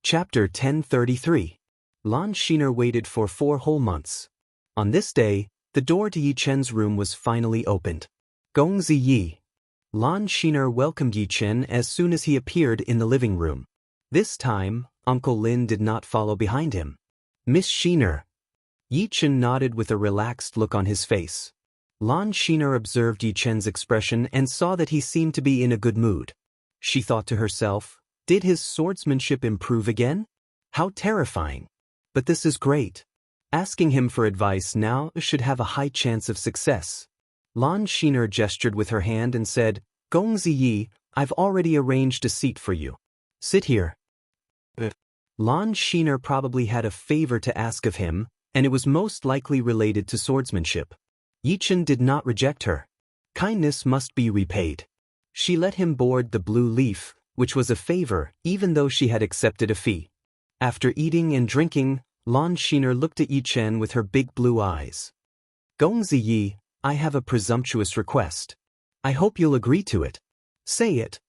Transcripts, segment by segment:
Chapter 1033. Lan Xiner waited for 4 whole months. On this day, the door to Yi Chen's room was finally opened. Gong Zi Yi. Lan Xiner welcomed Yi Chen as soon as he appeared in the living room. This time, Uncle Lin did not follow behind him. Miss Xiner. Yi Chen nodded with a relaxed look on his face. Lan Xiner observed Yi Chen's expression and saw that he seemed to be in a good mood. She thought to herself, did his swordsmanship improve again? How terrifying. But this is great. Asking him for advice now should have a high chance of success. Lan Xiner gestured with her hand and said, Gong Zi Yi, I've already arranged a seat for you. Sit here. Lan Xiner probably had a favor to ask of him, and it was most likely related to swordsmanship. Yi Chen did not reject her. Kindness must be repaid. She let him board the blue leaf, which was a favor even though she had accepted a fee. After eating and drinking, Lan Xiner looked at Yi Chen with her big blue eyes. Gong Zi Yi, I have a presumptuous request. I hope you'll agree to it. Say it.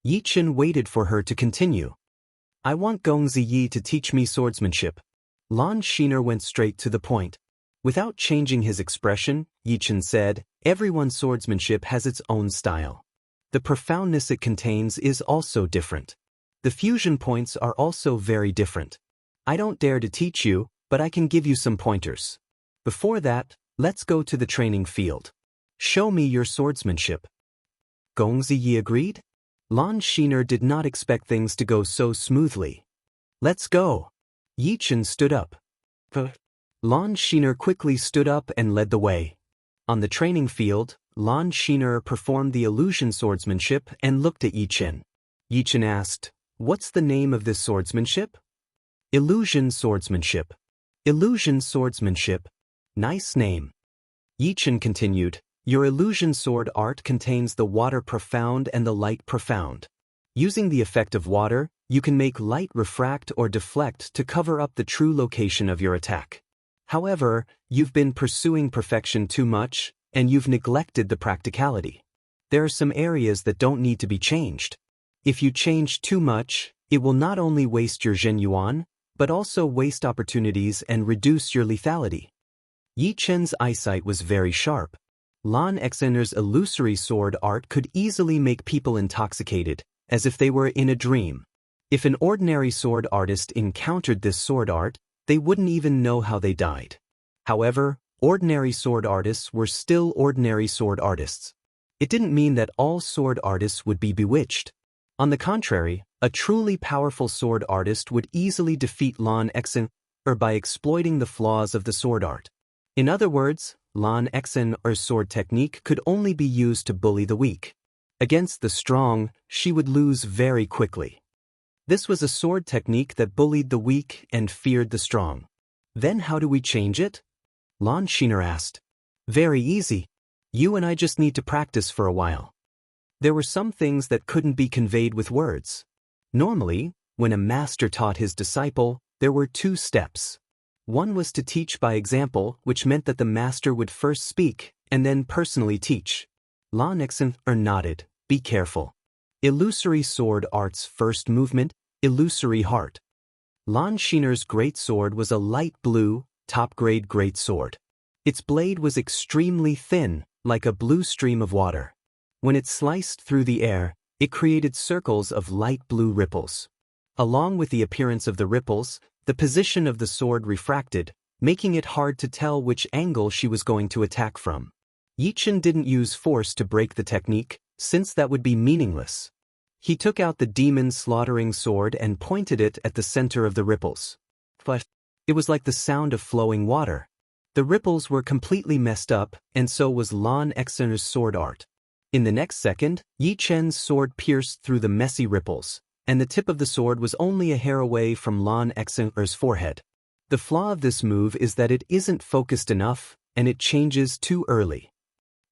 Yi Chen waited for her to continue. I want Gong Zi Yi to teach me swordsmanship. Lan Xiner went straight to the point. Without changing his expression, Yi Chen said, everyone's swordsmanship has its own style. The profoundness it contains is also different. The fusion points are also very different. I don't dare to teach you, but I can give you some pointers. Before that, let's go to the training field. Show me your swordsmanship. Gong Zi Yi agreed. Lan Xiner did not expect things to go so smoothly. Let's go. Yi Chen stood up. Lan Xiner quickly stood up and led the way. On the training field, Lan Xiner performed the illusion swordsmanship and looked at Yi Chen. Yi Chen asked, what's the name of this swordsmanship? Illusion swordsmanship. Illusion swordsmanship. Nice name. Yi Chen continued, your illusion sword art contains the water profound and the light profound. Using the effect of water, you can make light refract or deflect to cover up the true location of your attack. However, you've been pursuing perfection too much, and you've neglected the practicality. There are some areas that don't need to be changed. If you change too much, it will not only waste your Zhen Yuan, but also waste opportunities and reduce your lethality. Yi Chen's eyesight was very sharp. Lan Xiner's illusory sword art could easily make people intoxicated, as if they were in a dream. If an ordinary sword artist encountered this sword art, they wouldn't even know how they died. However, ordinary sword artists were still ordinary sword artists. It didn't mean that all sword artists would be bewitched. On the contrary, a truly powerful sword artist would easily defeat Lan Xiner by exploiting the flaws of the sword art. In other words, Lan Xiner's sword technique could only be used to bully the weak. Against the strong, she would lose very quickly. This was a sword technique that bullied the weak and feared the strong. Then how do we change it? Lan Xiner asked. Very easy. You and I just need to practice for a while. There were some things that couldn't be conveyed with words. Normally, when a master taught his disciple, there were 2 steps. One was to teach by example, which meant that the master would first speak and then personally teach. Lan Xiner nodded. Be careful. Illusory sword art's first movement, illusory heart. Lan Xiner's great sword was a light blue, top-grade great sword. Its blade was extremely thin, like a blue stream of water. When it sliced through the air, it created circles of light blue ripples. Along with the appearance of the ripples, the position of the sword refracted, making it hard to tell which angle she was going to attack from. Yi Chen didn't use force to break the technique, since that would be meaningless. He took out the demon slaughtering sword and pointed it at the center of the ripples. But it was like the sound of flowing water. The ripples were completely messed up, and so was Lan Xiner's sword art. In the next second, Yi Chen's sword pierced through the messy ripples, and the tip of the sword was only a hair away from Lan Xiner's forehead. The flaw of this move is that it isn't focused enough, and it changes too early.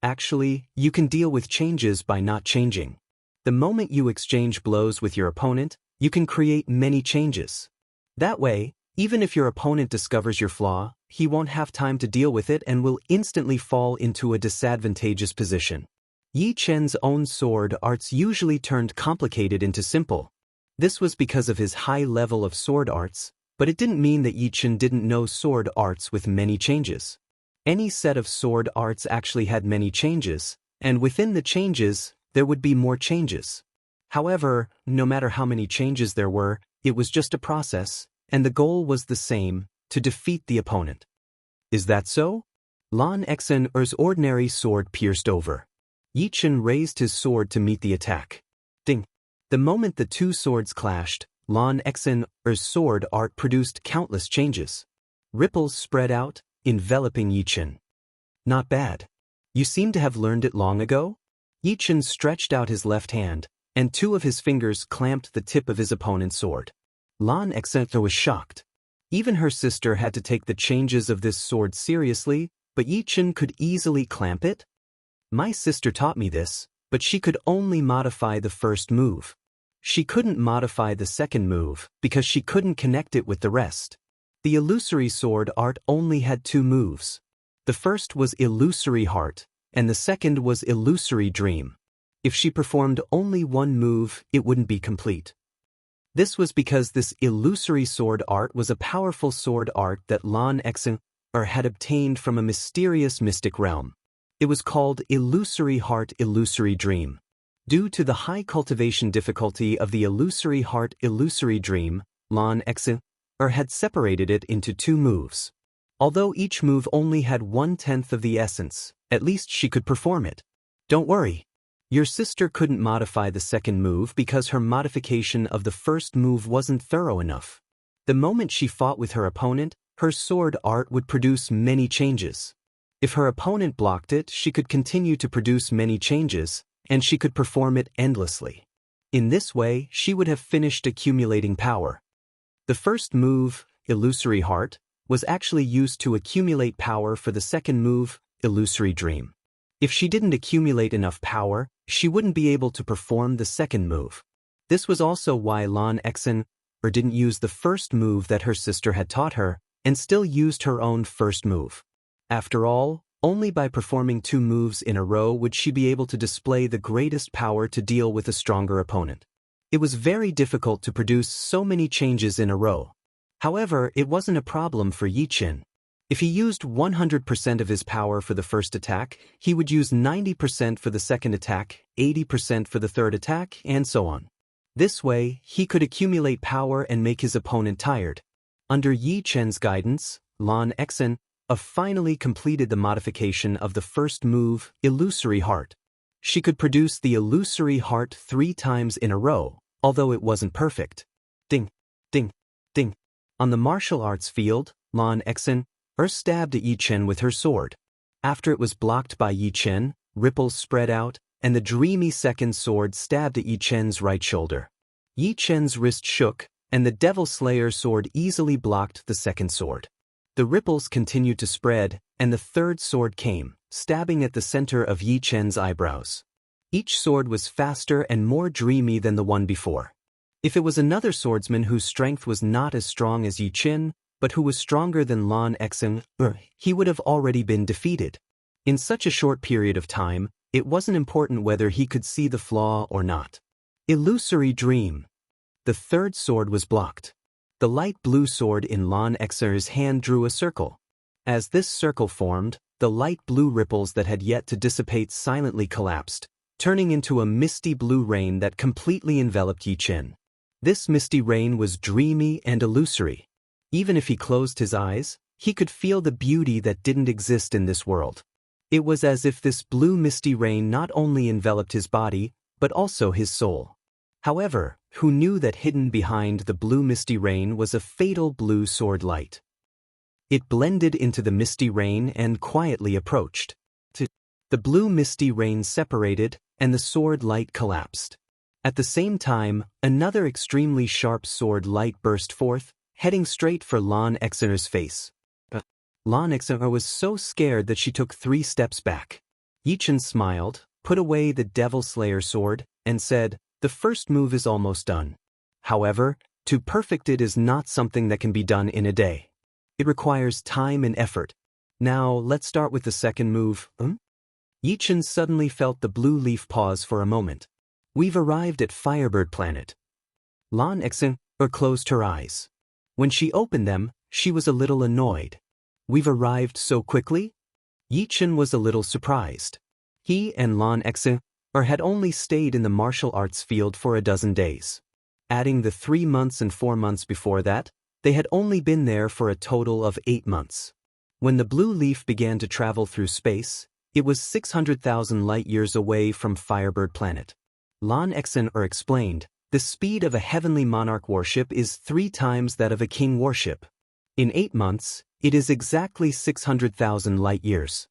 Actually, you can deal with changes by not changing. The moment you exchange blows with your opponent, you can create many changes. That way, even if your opponent discovers your flaw, he won't have time to deal with it and will instantly fall into a disadvantageous position. Yi Chen's own sword arts usually turned complicated into simple. This was because of his high level of sword arts, but it didn't mean that Yi Chen didn't know sword arts with many changes. Any set of sword arts actually had many changes, and within the changes, there would be more changes. However, no matter how many changes there were, it was just a process, and the goal was the same, to defeat the opponent. Is that so? Lan Xen's ordinary sword pierced over. Yi Chen raised his sword to meet the attack. Ding! The moment the two swords clashed, Lan Xen's sword art produced countless changes. Ripples spread out, enveloping Yi Chen. Not bad. You seem to have learned it long ago? Yi Chen stretched out his left hand, and two of his fingers clamped the tip of his opponent's sword. Lan Xen was shocked. Even her sister had to take the changes of this sword seriously, but Yi Chen could easily clamp it? My sister taught me this, but she could only modify the first move. She couldn't modify the second move because she couldn't connect it with the rest. The illusory sword art only had two moves. The first was Illusory Heart, and the second was Illusory Dream. If she performed only one move, it wouldn't be complete. This was because this illusory sword art was a powerful sword art that Lan Xen had obtained from a mysterious mystic realm. It was called Illusory Heart Illusory Dream. Due to the high cultivation difficulty of the Illusory Heart Illusory Dream, Lan Xen had separated it into two moves. Although each move only had 1/10 of the essence, at least she could perform it. Don't worry. Your sister couldn't modify the second move because her modification of the first move wasn't thorough enough. The moment she fought with her opponent, her sword art would produce many changes. If her opponent blocked it, she could continue to produce many changes, and she could perform it endlessly. In this way, she would have finished accumulating power. The first move, Illusory Heart, was actually used to accumulate power for the second move, Illusory Dream. If she didn't accumulate enough power, she wouldn't be able to perform the second move. This was also why Lan Xen didn't use the first move that her sister had taught her, and still used her own first move. After all, only by performing two moves in a row would she be able to display the greatest power to deal with a stronger opponent. It was very difficult to produce so many changes in a row. However, it wasn't a problem for Yi Chen. If he used 100% of his power for the first attack, he would use 90% for the second attack, 80% for the third attack, and so on. This way, he could accumulate power and make his opponent tired. Under Yi Chen's guidance, Lan Xen finally completed the modification of the first move, Illusory Heart. She could produce the Illusory Heart 3 times in a row, although it wasn't perfect. Ding, ding, ding. On the martial arts field, Lan Xen stabbed at Yi Chen with her sword. After it was blocked by Yi Chen, ripples spread out, and the dreamy second sword stabbed at Yi Chen's right shoulder. Yi Chen's wrist shook, and the Devil Slayer sword easily blocked the second sword. The ripples continued to spread, and the third sword came, stabbing at the center of Yi Chen's eyebrows. Each sword was faster and more dreamy than the one before. If it was another swordsman whose strength was not as strong as Yi Chen, but who was stronger than Lan Xen, he would have already been defeated. In such a short period of time, it wasn't important whether he could see the flaw or not. Illusory Dream. The third sword was blocked. The light blue sword in Lan Xen's hand drew a circle. As this circle formed, the light blue ripples that had yet to dissipate silently collapsed, turning into a misty blue rain that completely enveloped Yi Chen. This misty rain was dreamy and illusory. Even if he closed his eyes, he could feel the beauty that didn't exist in this world. It was as if this blue misty rain not only enveloped his body, but also his soul. However, who knew that hidden behind the blue misty rain was a fatal blue sword light? It blended into the misty rain and quietly approached. The blue misty rain separated, and the sword light collapsed. At the same time, another extremely sharp sword light burst forth, heading straight for Lan Xen's face. Lan Xen was so scared that she took 3 steps back. Yi Chen smiled, put away the Devil Slayer sword, and said, "The first move is almost done. However, to perfect it is not something that can be done in a day. It requires time and effort. Now, let's start with the second move." Yi Chen suddenly felt the blue leaf pause for a moment. "We've arrived at Firebird Planet." Lan Exen closed her eyes. When she opened them, she was a little annoyed. We've arrived so quickly? Yichen was a little surprised. He and Lan Exen had only stayed in the martial arts field for a dozen days. Adding the 3 months and 4 months before that, they had only been there for a total of 8 months. When the blue leaf began to travel through space, it was 600,000 light-years away from Firebird Planet. Lan Exen explained, the speed of a heavenly monarch warship is 3 times that of a king warship. In 8 months, it is exactly 600,000 light-years.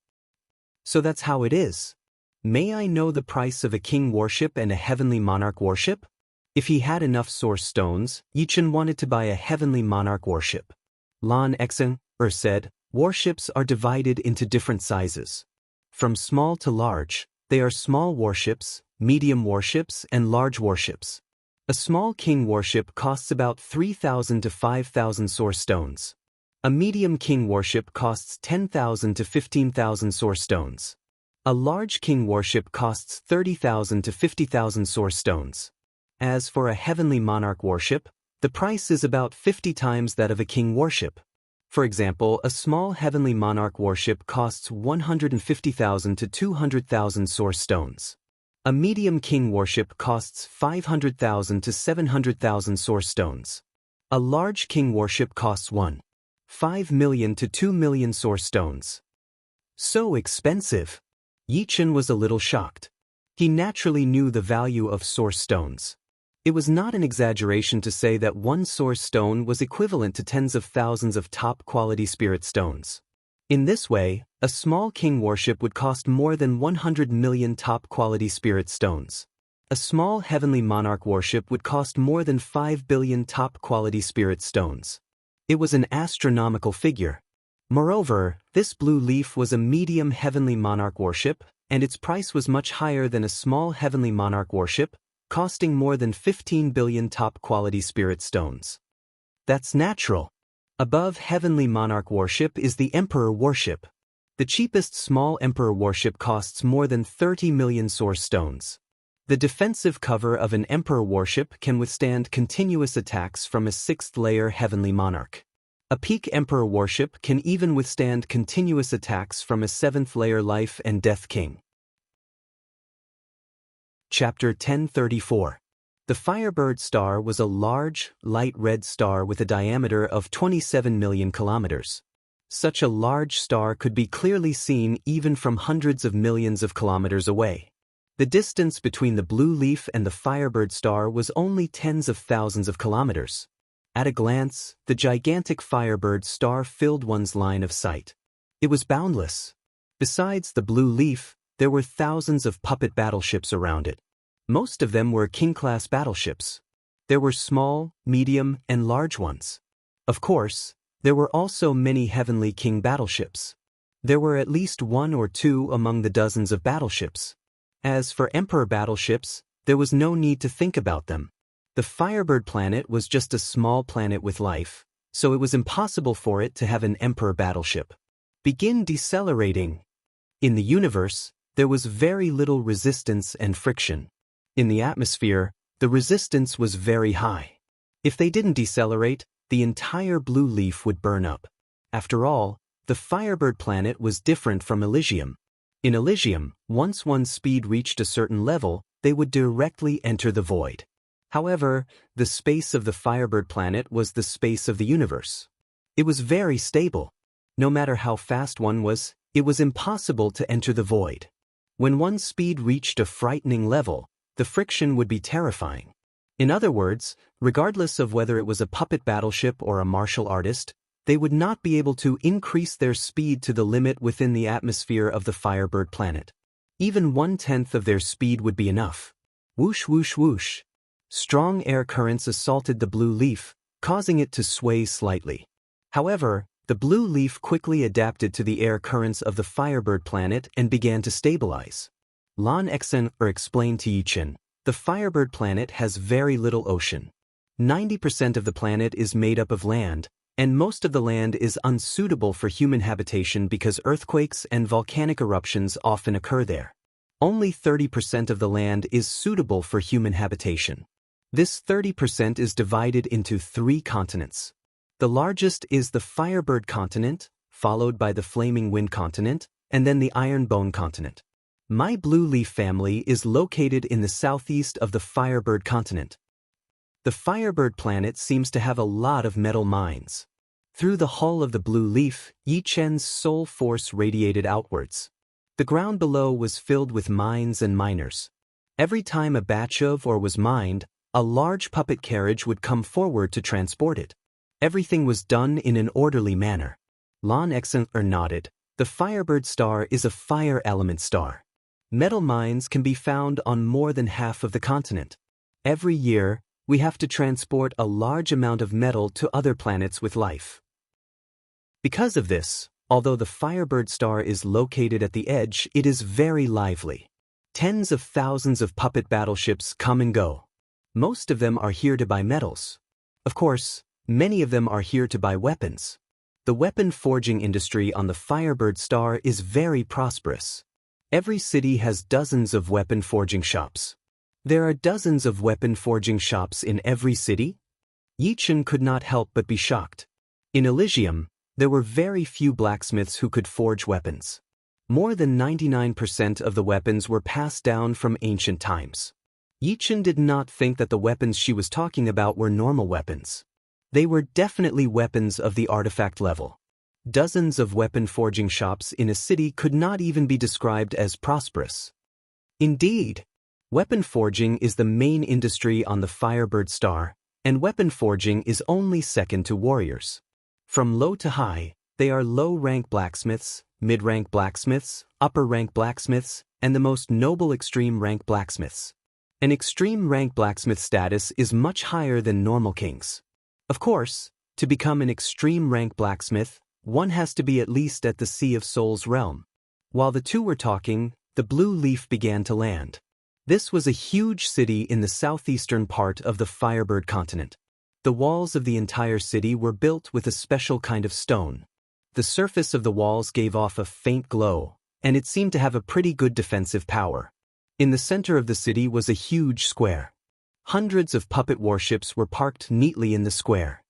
So that's how it is. May I know the price of a king warship and a heavenly monarch warship? If he had enough source stones, Yichen wanted to buy a heavenly monarch warship. Lan Exen said, warships are divided into different sizes. From small to large, they are small warships, medium warships, and large warships. A small king warship costs about 3,000 to 5,000 source stones. A medium king warship costs 10,000 to 15,000 source stones. A large king warship costs 30,000 to 50,000 source stones. As for a heavenly monarch warship, the price is about 50 times that of a king warship. For example, a small heavenly monarch warship costs 150,000 to 200,000 source stones. A medium king warship costs 500,000 to 700,000 source stones. A large king warship costs 1.5 million to 2 million source stones. So expensive! Yichen was a little shocked. He naturally knew the value of source stones. It was not an exaggeration to say that one source stone was equivalent to tens of thousands of top-quality spirit stones. In this way, a small king warship would cost more than 100 million top-quality spirit stones. A small heavenly monarch warship would cost more than 5 billion top-quality spirit stones. It was an astronomical figure. Moreover, this blue leaf was a medium heavenly monarch warship, and its price was much higher than a small heavenly monarch warship, costing more than 15 billion top-quality spirit stones. That's natural. Above heavenly monarch warship is the Emperor warship. The cheapest small Emperor warship costs more than 30 million source stones. The defensive cover of an Emperor warship can withstand continuous attacks from a 6th-layer heavenly monarch. A peak Emperor warship can even withstand continuous attacks from a 7th-layer life and death king. Chapter 1034. The Firebird star was a large, light red star with a diameter of 27 million kilometers. Such a large star could be clearly seen even from hundreds of millions of kilometers away. The distance between the blue leaf and the Firebird star was only tens of thousands of kilometers. At a glance, the gigantic Firebird star filled one's line of sight. It was boundless. Besides the blue leaf, there were thousands of puppet battleships around it. Most of them were king-class battleships. There were small, medium, and large ones. Of course, there were also many heavenly king battleships. There were at least 1 or 2 among the dozens of battleships. As for Emperor battleships, there was no need to think about them. The Firebird planet was just a small planet with life, so it was impossible for it to have an Emperor battleship. Begin decelerating. In the universe, there was very little resistance and friction. In the atmosphere, the resistance was very high. If they didn't decelerate, the entire blue leaf would burn up. After all, the Firebird planet was different from Elysium. In Elysium, once one's speed reached a certain level, they would directly enter the void. However, the space of the Firebird planet was the space of the universe. It was very stable. No matter how fast one was, it was impossible to enter the void. When one's speed reached a frightening level, the friction would be terrifying. In other words, regardless of whether it was a puppet battleship or a martial artist, they would not be able to increase their speed to the limit within the atmosphere of the Firebird planet. Even 1/10 of their speed would be enough. Whoosh whoosh whoosh. Strong air currents assaulted the blue leaf, causing it to sway slightly. However, the blue leaf quickly adapted to the air currents of the Firebird planet and began to stabilize. Lan Exen explained to Yichen, the Firebird planet has very little ocean. 90% of the planet is made up of land, and most of the land is unsuitable for human habitation because earthquakes and volcanic eruptions often occur there. Only 30% of the land is suitable for human habitation. This 30% is divided into 3 continents. The largest is the Firebird continent, followed by the Flaming Wind continent, and then the Iron Bone continent. My blue leaf family is located in the southeast of the Firebird continent. The Firebird planet seems to have a lot of metal mines. Through the hull of the blue leaf, Yi Chen's soul force radiated outwards. The ground below was filled with mines and miners. Every time a batch of ore was mined, a large puppet carriage would come forward to transport it. Everything was done in an orderly manner. Lan Xen nodded. The Firebird star is a fire element star. Metal mines can be found on more than half of the continent. Every year, we have to transport a large amount of metal to other planets with life. Because of this, although the Firebird star is located at the edge, it is very lively. Tens of thousands of puppet battleships come and go. Most of them are here to buy metals. Of course, many of them are here to buy weapons. The weapon forging industry on the Firebird star is very prosperous. Every city has dozens of weapon forging shops. There are dozens of weapon forging shops in every city? Yi Chen could not help but be shocked. In Elysium, there were very few blacksmiths who could forge weapons. More than 99% of the weapons were passed down from ancient times. Yi Chen did not think that the weapons she was talking about were normal weapons. They were definitely weapons of the artifact level. Dozens of weapon forging shops in a city could not even be described as prosperous. Indeed, weapon forging is the main industry on the Firebird star, and weapon forging is only second to warriors. From low to high, they are low-rank blacksmiths, mid-rank blacksmiths, upper-rank blacksmiths, and the most noble extreme-rank blacksmiths. An extreme-rank blacksmith status is much higher than normal kings. Of course, to become an extreme-rank blacksmith, one has to be at least at the Sea of Souls realm. While the two were talking, the blue leaf began to land. This was a huge city in the southeastern part of the Firebird continent. The walls of the entire city were built with a special kind of stone. The surface of the walls gave off a faint glow, and it seemed to have a pretty good defensive power. In the center of the city was a huge square. Hundreds of puppet warships were parked neatly in the square.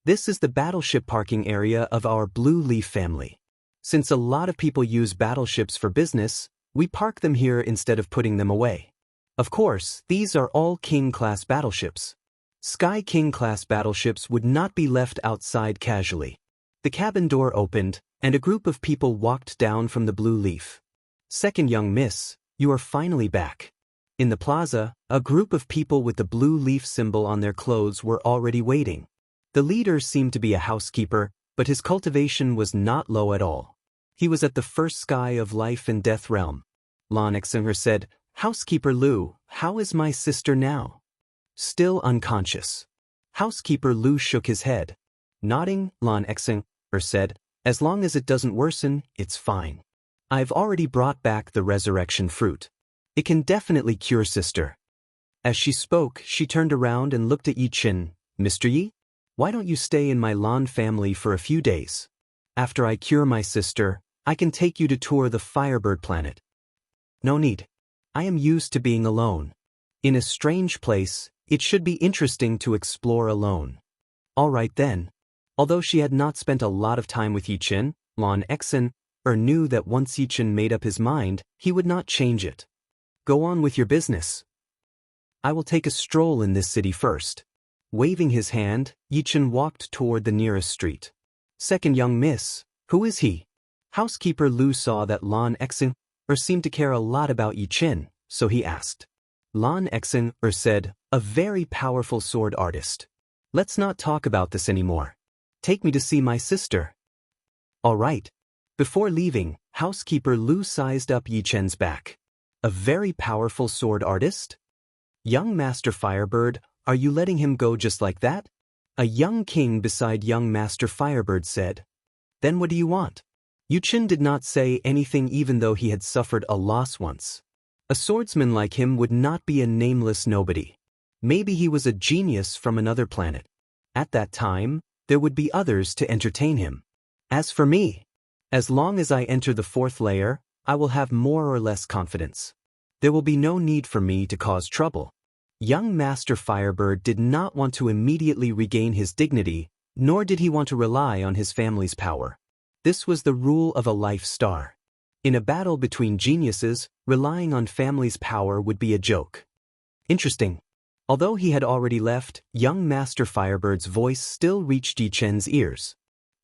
This is the battleship parking area of our blue leaf family. Since a lot of people use battleships for business, we park them here instead of putting them away. Of course, these are all King-class battleships. Sky King-class battleships would not be left outside casually. The cabin door opened, and a group of people walked down from the blue leaf. "Second young miss, you are finally back." In the plaza, a group of people with the blue leaf symbol on their clothes were already waiting. The leader seemed to be a housekeeper, but his cultivation was not low at all. He was at the first sky of life and death realm. Lan Xen said, "Housekeeper Lu, how is my sister now?" "Still unconscious." Housekeeper Lu shook his head. Nodding, Lan Xen said, "As long as it doesn't worsen, it's fine. I've already brought back the resurrection fruit. It can definitely cure sister." As she spoke, she turned around and looked at Yi Chen. "Mr. Yi, why don't you stay in my Lan family for a few days? After I cure my sister, I can take you to tour the Firebird planet." "No need. I am used to being alone. In a strange place, it should be interesting to explore alone." "All right then." Although she had not spent a lot of time with Yi Chen, Lan Xen knew that once Yi Chen made up his mind, he would not change it. "Go on with your business. I will take a stroll in this city first." Waving his hand, Yi Chen walked toward the nearest street. "Second young miss, who is he?" Housekeeper Lu saw that Lan Xen seemed to care a lot about Yi Chen, so he asked. Lan Xen said, "A very powerful sword artist. Let's not talk about this anymore. Take me to see my sister." "All right." Before leaving, Housekeeper Lu sized up Yi Chen's back. "A very powerful sword artist? Young Master Firebird, are you letting him go just like that?" A young king beside young Master Firebird said. "Then what do you want?" Yi Chen did not say anything even though he had suffered a loss once. A swordsman like him would not be a nameless nobody. Maybe he was a genius from another planet. At that time, there would be others to entertain him. As for me, as long as I enter the 4th layer, I will have more or less confidence. There will be no need for me to cause trouble. Young Master Firebird did not want to immediately regain his dignity, nor did he want to rely on his family's power. This was the rule of a life star. In a battle between geniuses, relying on family's power would be a joke. Interesting. Although he had already left, young Master Firebird's voice still reached Yi Chen's ears.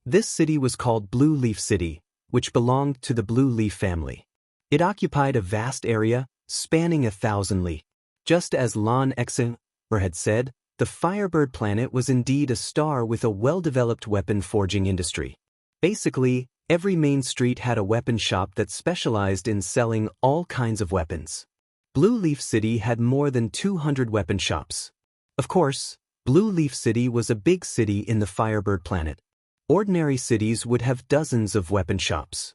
This city was called Blue Leaf City, which belonged to the Blue Leaf family. It occupied a vast area, spanning 1,000 li. Just as Lan Xing had said, the Firebird planet was indeed a star with a well-developed weapon forging industry. Basically, every main street had a weapon shop that specialized in selling all kinds of weapons. Blue Leaf City had more than 200 weapon shops. Of course, Blue Leaf City was a big city in the Firebird planet. Ordinary cities would have dozens of weapon shops.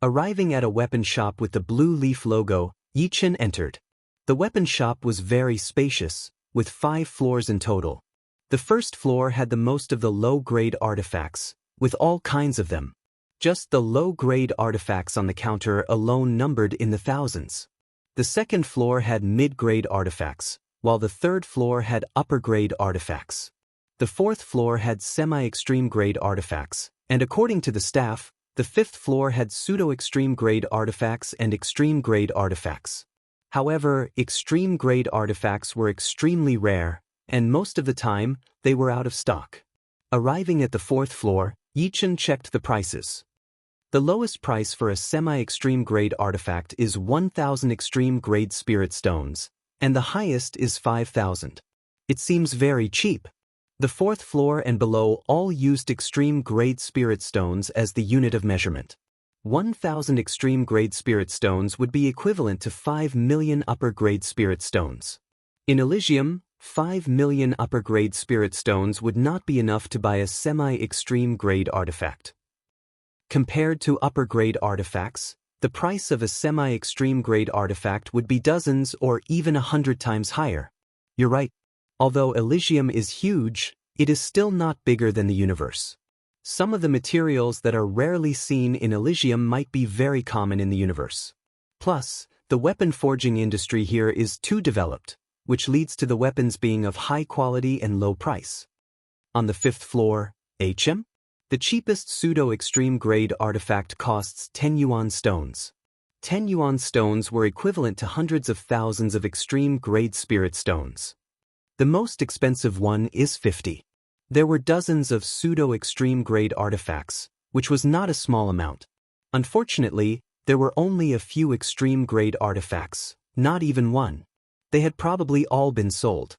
Arriving at a weapon shop with the Blue Leaf logo, Yi Chen entered. The weapon shop was very spacious, with 5 floors in total. The first floor had the most of the low-grade artifacts, with all kinds of them. Just the low-grade artifacts on the counter alone numbered in the thousands. The second floor had mid-grade artifacts, while the third floor had upper-grade artifacts. The fourth floor had semi-extreme grade artifacts, and according to the staff, the fifth floor had pseudo-extreme grade artifacts and extreme grade artifacts. However, extreme grade artifacts were extremely rare, and most of the time, they were out of stock. Arriving at the fourth floor, Yi Chen checked the prices. The lowest price for a semi-extreme grade artifact is 1,000 extreme grade spirit stones, and the highest is 5,000. It seems very cheap. The fourth floor and below all used extreme grade spirit stones as the unit of measurement. 1,000 extreme grade spirit stones would be equivalent to 5 million upper grade spirit stones. In Elysium, 5 million upper grade spirit stones would not be enough to buy a semi-extreme grade artifact. Compared to upper grade artifacts, the price of a semi-extreme grade artifact would be dozens or even 100 times higher. You're right. Although Elysium is huge, it is still not bigger than the universe. Some of the materials that are rarely seen in Elysium might be very common in the universe. Plus, the weapon forging industry here is too developed, which leads to the weapons being of high quality and low price. On the fifth floor, HM? The cheapest pseudo-extreme grade artifact costs 10 yuan stones. 10 yuan stones were equivalent to hundreds of thousands of extreme grade spirit stones. The most expensive one is 50. There were dozens of pseudo-extreme grade artifacts, which was not a small amount. Unfortunately, there were only a few extreme grade artifacts, not even one. They had probably all been sold.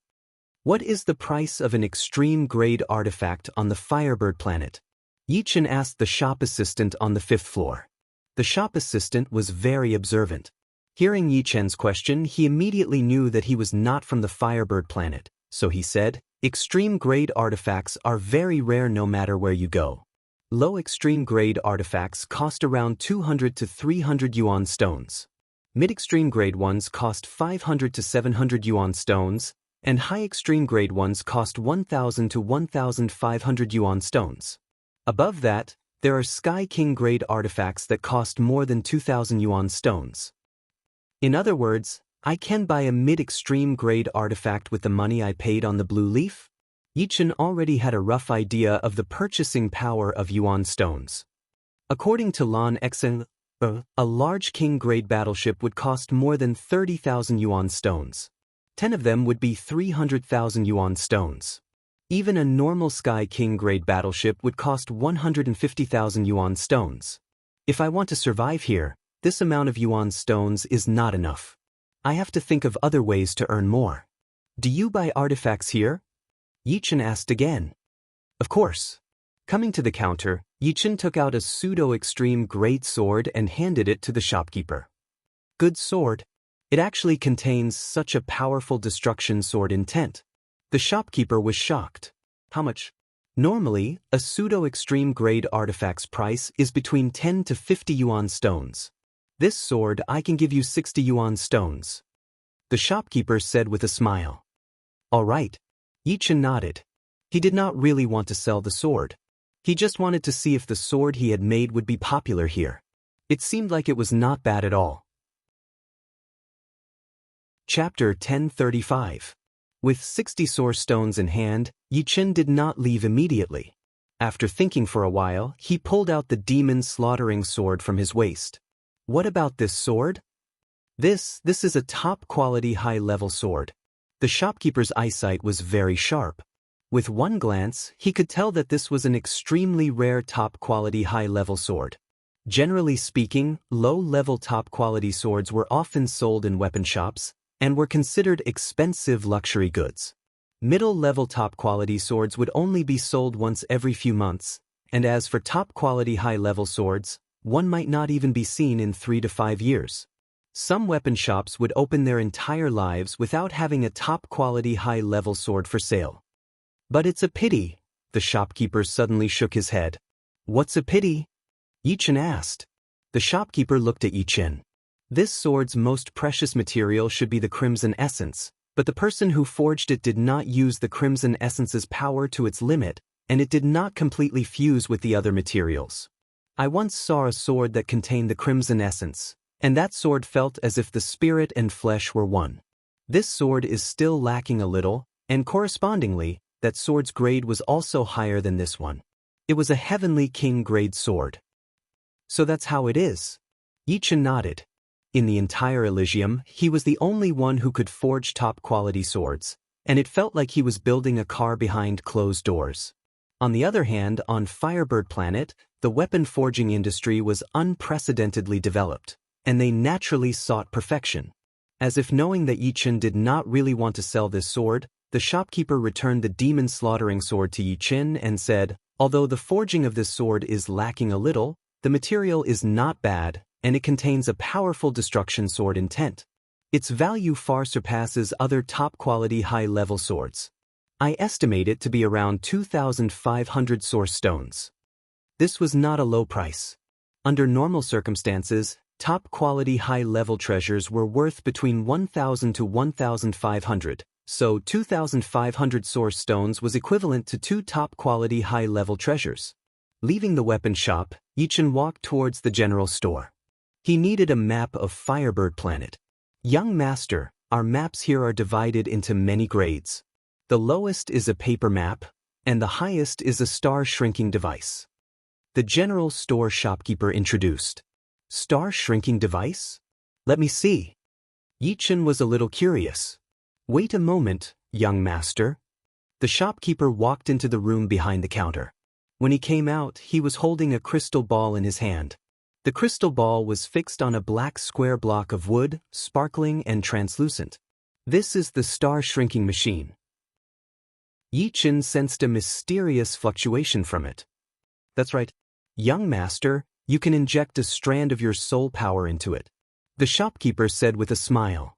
What is the price of an extreme grade artifact on the Firebird planet? Yi Chen asked the shop assistant on the fifth floor. The shop assistant was very observant. Hearing Yi Chen's question, he immediately knew that he was not from the Firebird planet, so he said, "Extreme grade artifacts are very rare no matter where you go. Low extreme grade artifacts cost around 200 to 300 yuan stones. Mid-extreme grade ones cost 500 to 700 yuan stones, and high extreme grade ones cost 1,000 to 1,500 yuan stones. Above that, there are Sky King grade artifacts that cost more than 2,000 yuan stones. In other words, I can buy a mid-extreme grade artifact with the money I paid on the Blue Leaf?" Yi Chen already had a rough idea of the purchasing power of yuan stones. According to Lan Xing, a large King grade battleship would cost more than 30,000 yuan stones. 10 of them would be 300,000 yuan stones. Even a normal Sky King grade battleship would cost 150,000 yuan stones. If I want to survive here, this amount of yuan stones is not enough. I have to think of other ways to earn more. Do you buy artifacts here? Yi Chen asked again. Of course. Coming to the counter, Yi Chen took out a pseudo-extreme grade sword and handed it to the shopkeeper. Good sword. It actually contains such a powerful destruction sword intent. The shopkeeper was shocked. How much? Normally, a pseudo-extreme grade artifact's price is between 10 to 50 yuan stones. This sword I can give you 60 yuan stones. The shopkeeper said with a smile. All right. Yi Chen nodded. He did not really want to sell the sword. He just wanted to see if the sword he had made would be popular here. It seemed like it was not bad at all. Chapter 1035. With 60 source stones in hand, Yi Chen did not leave immediately. After thinking for a while, he pulled out the demon slaughtering sword from his waist. What about this sword? This is a top-quality high-level sword. The shopkeeper's eyesight was very sharp. With one glance, he could tell that this was an extremely rare top-quality high-level sword. Generally speaking, low-level top-quality swords were often sold in weapon shops and were considered expensive luxury goods. Middle-level top-quality swords would only be sold once every few months, and as for top-quality high-level swords, one might not even be seen in 3 to 5 years. Some weapon shops would open their entire lives without having a top-quality high-level sword for sale. But it's a pity, the shopkeeper suddenly shook his head. What's a pity? Yi Chen asked. The shopkeeper looked at Yi Chen. This sword's most precious material should be the crimson essence, but the person who forged it did not use the crimson essence's power to its limit, and it did not completely fuse with the other materials. I once saw a sword that contained the crimson essence, and that sword felt as if the spirit and flesh were one. This sword is still lacking a little, and correspondingly, that sword's grade was also higher than this one. It was a heavenly king-grade sword. So that's how it is. Yi Chen nodded. In the entire Elysium, he was the only one who could forge top-quality swords, and it felt like he was building a car behind closed doors. On the other hand, on Firebird Planet, the weapon forging industry was unprecedentedly developed, and they naturally sought perfection. As if knowing that Yi Chen did not really want to sell this sword, the shopkeeper returned the demon slaughtering sword to Yi Chen and said, although the forging of this sword is lacking a little, the material is not bad, and it contains a powerful destruction sword intent. Its value far surpasses other top-quality high-level swords. I estimate it to be around 2,500 source stones. This was not a low price. Under normal circumstances, top-quality high-level treasures were worth between 1,000 to 1,500, so 2,500 source stones was equivalent to 2 top-quality high-level treasures. Leaving the weapon shop, Yi Chen walked towards the general store. He needed a map of Firebird Planet. Young master, our maps here are divided into many grades. The lowest is a paper map, and the highest is a star-shrinking device. The general store shopkeeper introduced. Star-shrinking device? Let me see. Yi Chen was a little curious. Wait a moment, young master. The shopkeeper walked into the room behind the counter. When he came out, he was holding a crystal ball in his hand. The crystal ball was fixed on a black square block of wood, sparkling and translucent. This is the star-shrinking machine. Yi Chen sensed a mysterious fluctuation from it. That's right. Young master, you can inject a strand of your soul power into it. The shopkeeper said with a smile.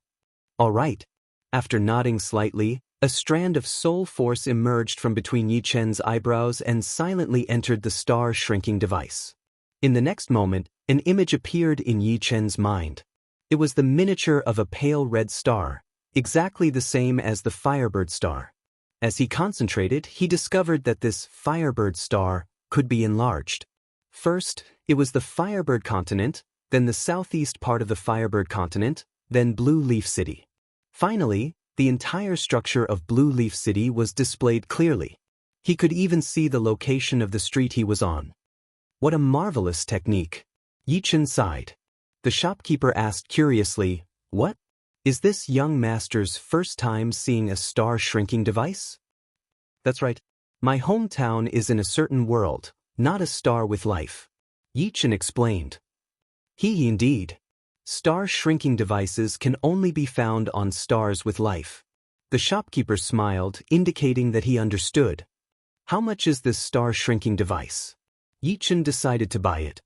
All right. After nodding slightly, a strand of soul force emerged from between Yi Chen's eyebrows and silently entered the star-shrinking device. In the next moment, an image appeared in Yi Chen's mind. It was the miniature of a pale red star, exactly the same as the Firebird star. As he concentrated, he discovered that this Firebird star could be enlarged. First, it was the Firebird continent, then the southeast part of the Firebird continent, then Blue Leaf City. Finally, the entire structure of Blue Leaf City was displayed clearly. He could even see the location of the street he was on. What a marvelous technique. Yi Chen sighed. The shopkeeper asked curiously, what? Is this young master's first time seeing a star-shrinking device? That's right. My hometown is in a certain world, not a star with life. Yi Chen explained. Indeed. Star-shrinking devices can only be found on stars with life. The shopkeeper smiled, indicating that he understood. How much is this star-shrinking device? Yi Chen decided to buy it.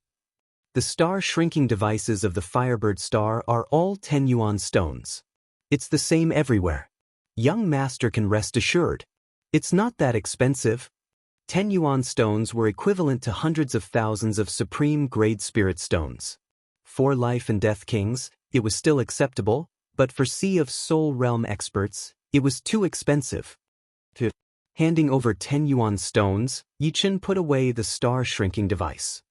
The star-shrinking devices of the Firebird star are all 10 yuan stones. It's the same everywhere. Young master can rest assured. It's not that expensive. 10 yuan stones were equivalent to hundreds of thousands of supreme-grade spirit stones. For life and death kings, it was still acceptable, but for Sea of Soul Realm experts, it was too expensive. Handing over 10 yuan stones, Yi Chen put away the star-shrinking device.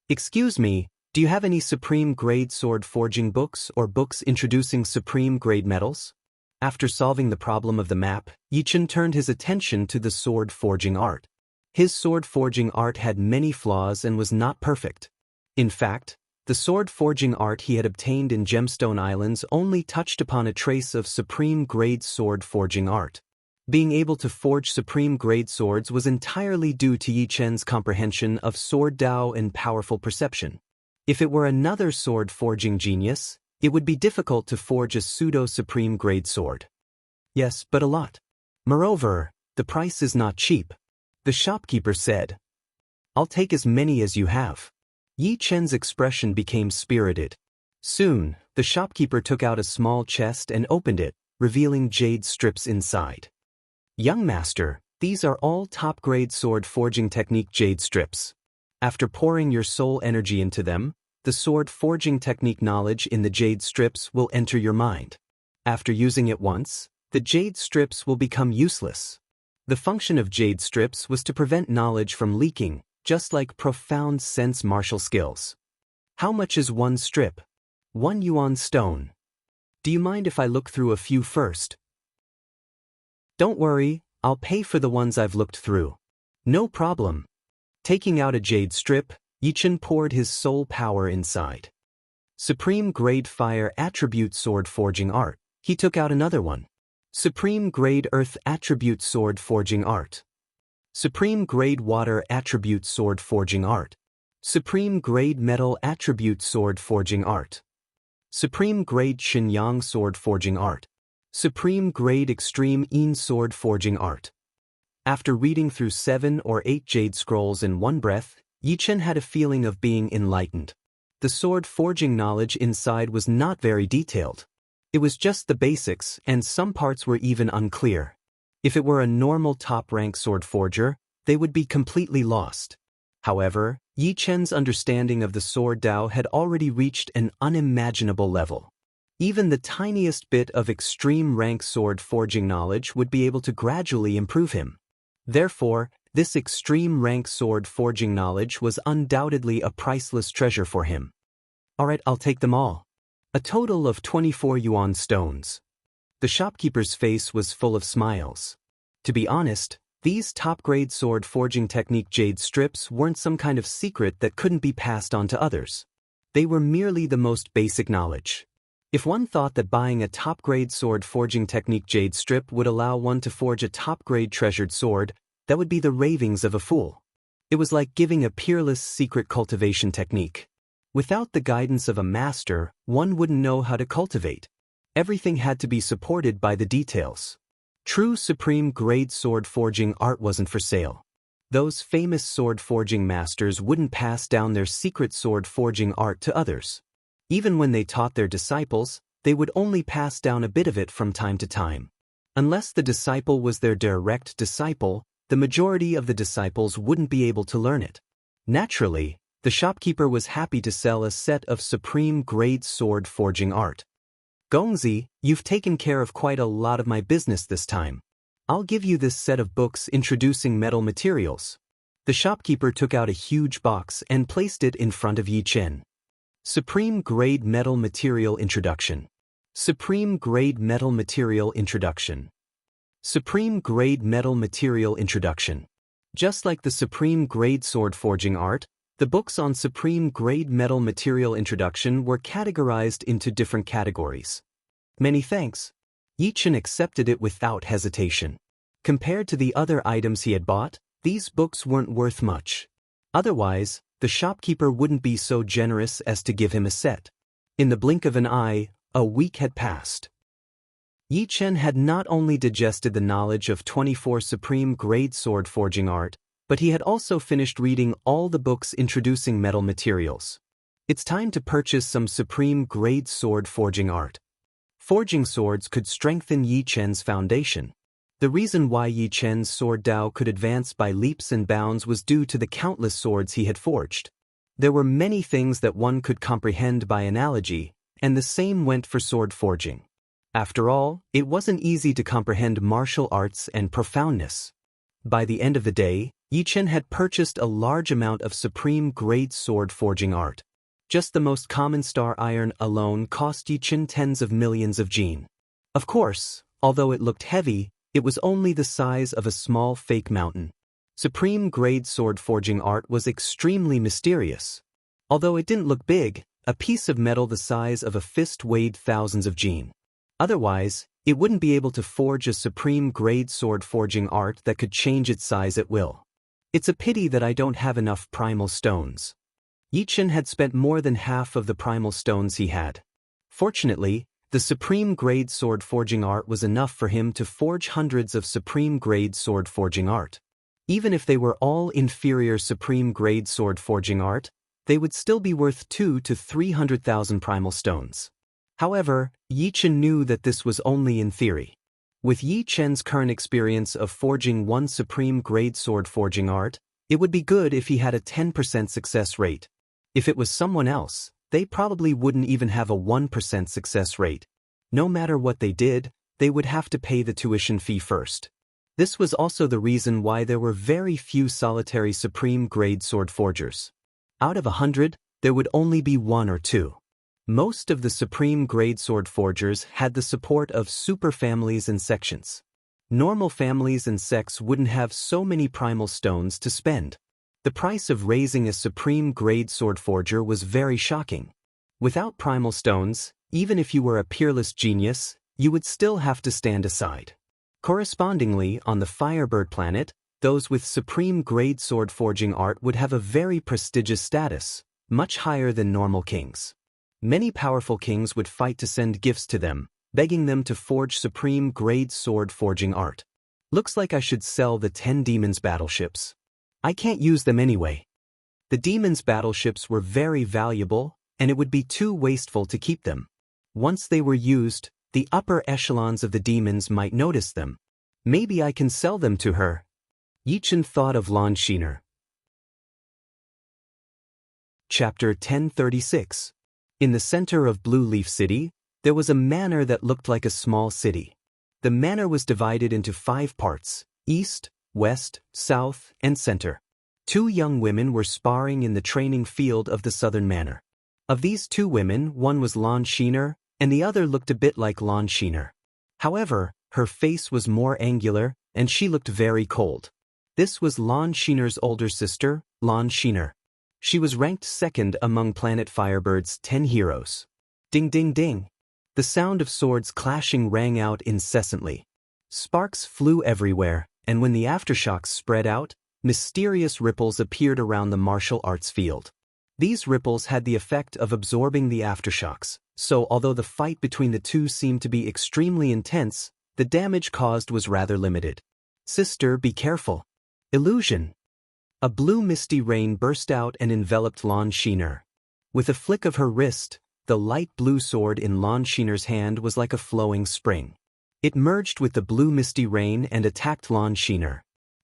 Excuse me, do you have any supreme-grade sword forging books or books introducing supreme-grade metals? After solving the problem of the map, Yichen turned his attention to the sword forging art. His sword forging art had many flaws and was not perfect. In fact, the sword forging art he had obtained in Gemstone Islands only touched upon a trace of supreme-grade sword forging art. Being able to forge supreme-grade swords was entirely due to Yi Chen's comprehension of sword Dao and powerful perception. If it were another sword-forging genius, it would be difficult to forge a pseudo-supreme-grade sword. Yes, but a lot. Moreover, the price is not cheap. The shopkeeper said. I'll take as many as you have. Yi Chen's expression became spirited. Soon, the shopkeeper took out a small chest and opened it, revealing jade strips inside. Young master, these are all top-grade sword forging technique jade strips. After pouring your soul energy into them, the sword forging technique knowledge in the jade strips will enter your mind. After using it once, the jade strips will become useless. The function of jade strips was to prevent knowledge from leaking, just like profound sense martial skills. How much is one strip? 1 yuan stone. Do you mind if I look through a few first? Don't worry, I'll pay for the ones I've looked through. No problem. Taking out a jade strip, Yichen poured his soul power inside. Supreme Grade Fire Attribute Sword Forging Art. He took out another one. Supreme Grade Earth Attribute Sword Forging Art. Supreme Grade Water Attribute Sword Forging Art. Supreme Grade Metal Attribute Sword Forging Art. Supreme Grade Xinyang Sword Forging Art. Supreme Grade Extreme Yin Sword Forging Art. After reading through 7 or 8 jade scrolls in one breath, Yichen had a feeling of being enlightened. The sword forging knowledge inside was not very detailed. It was just the basics, and some parts were even unclear. If it were a normal top-rank sword forger, they would be completely lost. However, Yi Chen's understanding of the sword Dao had already reached an unimaginable level. Even the tiniest bit of extreme-rank sword forging knowledge would be able to gradually improve him. Therefore, this extreme-rank sword forging knowledge was undoubtedly a priceless treasure for him. Alright, I'll take them all. A total of 24 yuan stones. The shopkeeper's face was full of smiles. To be honest, these top-grade sword forging technique jade strips weren't some kind of secret that couldn't be passed on to others. They were merely the most basic knowledge. If one thought that buying a top-grade sword forging technique jade strip would allow one to forge a top-grade treasured sword, that would be the ravings of a fool. It was like giving a peerless secret cultivation technique. Without the guidance of a master, one wouldn't know how to cultivate. Everything had to be supported by the details. True supreme grade sword forging art wasn't for sale. Those famous sword forging masters wouldn't pass down their secret sword forging art to others. Even when they taught their disciples, they would only pass down a bit of it from time to time. Unless the disciple was their direct disciple, the majority of the disciples wouldn't be able to learn it. Naturally, the shopkeeper was happy to sell a set of supreme-grade sword forging art. Gongzi, you've taken care of quite a lot of my business this time. I'll give you this set of books introducing metal materials. The shopkeeper took out a huge box and placed it in front of Yi Chen. Supreme Grade Metal Material Introduction. Supreme Grade Metal Material Introduction. Supreme Grade Metal Material Introduction. Just like the Supreme Grade Sword Forging Art, the books on Supreme Grade Metal Material Introduction were categorized into different categories. Many thanks. Yi Chen accepted it without hesitation. Compared to the other items he had bought, these books weren't worth much. Otherwise, the shopkeeper wouldn't be so generous as to give him a set. In the blink of an eye, a week had passed. Yi Chen had not only digested the knowledge of 24 supreme grade sword forging art, but he had also finished reading all the books introducing metal materials. It's time to purchase some supreme grade sword forging art. Forging swords could strengthen Yi Chen's foundation. The reason why Yi Chen's sword Dao could advance by leaps and bounds was due to the countless swords he had forged. There were many things that one could comprehend by analogy, and the same went for sword forging. After all, it wasn't easy to comprehend martial arts and profoundness. By the end of the day, Yi Chen had purchased a large amount of supreme-grade sword forging art. Just the most common star iron alone cost Yi Chen tens of millions of jin. Of course, Although it looked heavy, it was only the size of a small fake mountain. Supreme-grade sword forging art was extremely mysterious. Although it didn't look big, a piece of metal the size of a fist weighed thousands of jin. Otherwise, it wouldn't be able to forge a supreme-grade sword forging art that could change its size at will. It's a pity that I don't have enough primal stones. Yichen had spent more than half of the primal stones he had. Fortunately, the supreme-grade sword forging art was enough for him to forge hundreds of supreme-grade sword forging art. Even if they were all inferior supreme-grade sword forging art, they would still be worth 200,000 to 300,000 primal stones. However, Yichen knew that this was only in theory. With Yi Chen's current experience of forging one supreme-grade sword forging art, it would be good if he had a 10% success rate. If it was someone else, they probably wouldn't even have a 1% success rate. No matter what they did, they would have to pay the tuition fee first. This was also the reason why there were very few solitary supreme-grade sword forgers. Out of 100, there would only be 1 or 2. Most of the supreme-grade sword forgers had the support of super families and sections. Normal families and sects wouldn't have so many primal stones to spend. The price of raising a supreme-grade sword forger was very shocking. Without primal stones, even if you were a peerless genius, you would still have to stand aside. Correspondingly, on the Firebird planet, those with supreme-grade sword forging art would have a very prestigious status, much higher than normal kings. Many powerful kings would fight to send gifts to them, begging them to forge supreme-grade sword forging art. Looks like I should sell the 10 demons battleships. I can't use them anyway. The demons battleships were very valuable, and it would be too wasteful to keep them. Once they were used, the upper echelons of the demons might notice them. Maybe I can sell them to her. Yichen thought of Lan Shiner. Chapter 1036. In the center of Blue Leaf City, there was a manor that looked like a small city. The manor was divided into 5 parts: east, west, south, and center. 2 young women were sparring in the training field of the southern manor. Of these 2 women, one was Lan Shiner, and the other looked a bit like Lan Shiner. However, her face was more angular, and she looked very cold. This was Lan Shiner's older sister, Lan Shiner. She was ranked 2nd among Planet Firebird's 10 heroes. Ding ding ding. The sound of swords clashing rang out incessantly. Sparks flew everywhere, and when the aftershocks spread out, mysterious ripples appeared around the martial arts field. These ripples had the effect of absorbing the aftershocks, so although the fight between the 2 seemed to be extremely intense, the damage caused was rather limited. Sister, be careful. Illusion. A blue misty rain burst out and enveloped Lan Shiner. With a flick of her wrist, the light blue sword in Lan Shiner's hand was like a flowing spring. It merged with the blue misty rain and attacked Lan Shiner.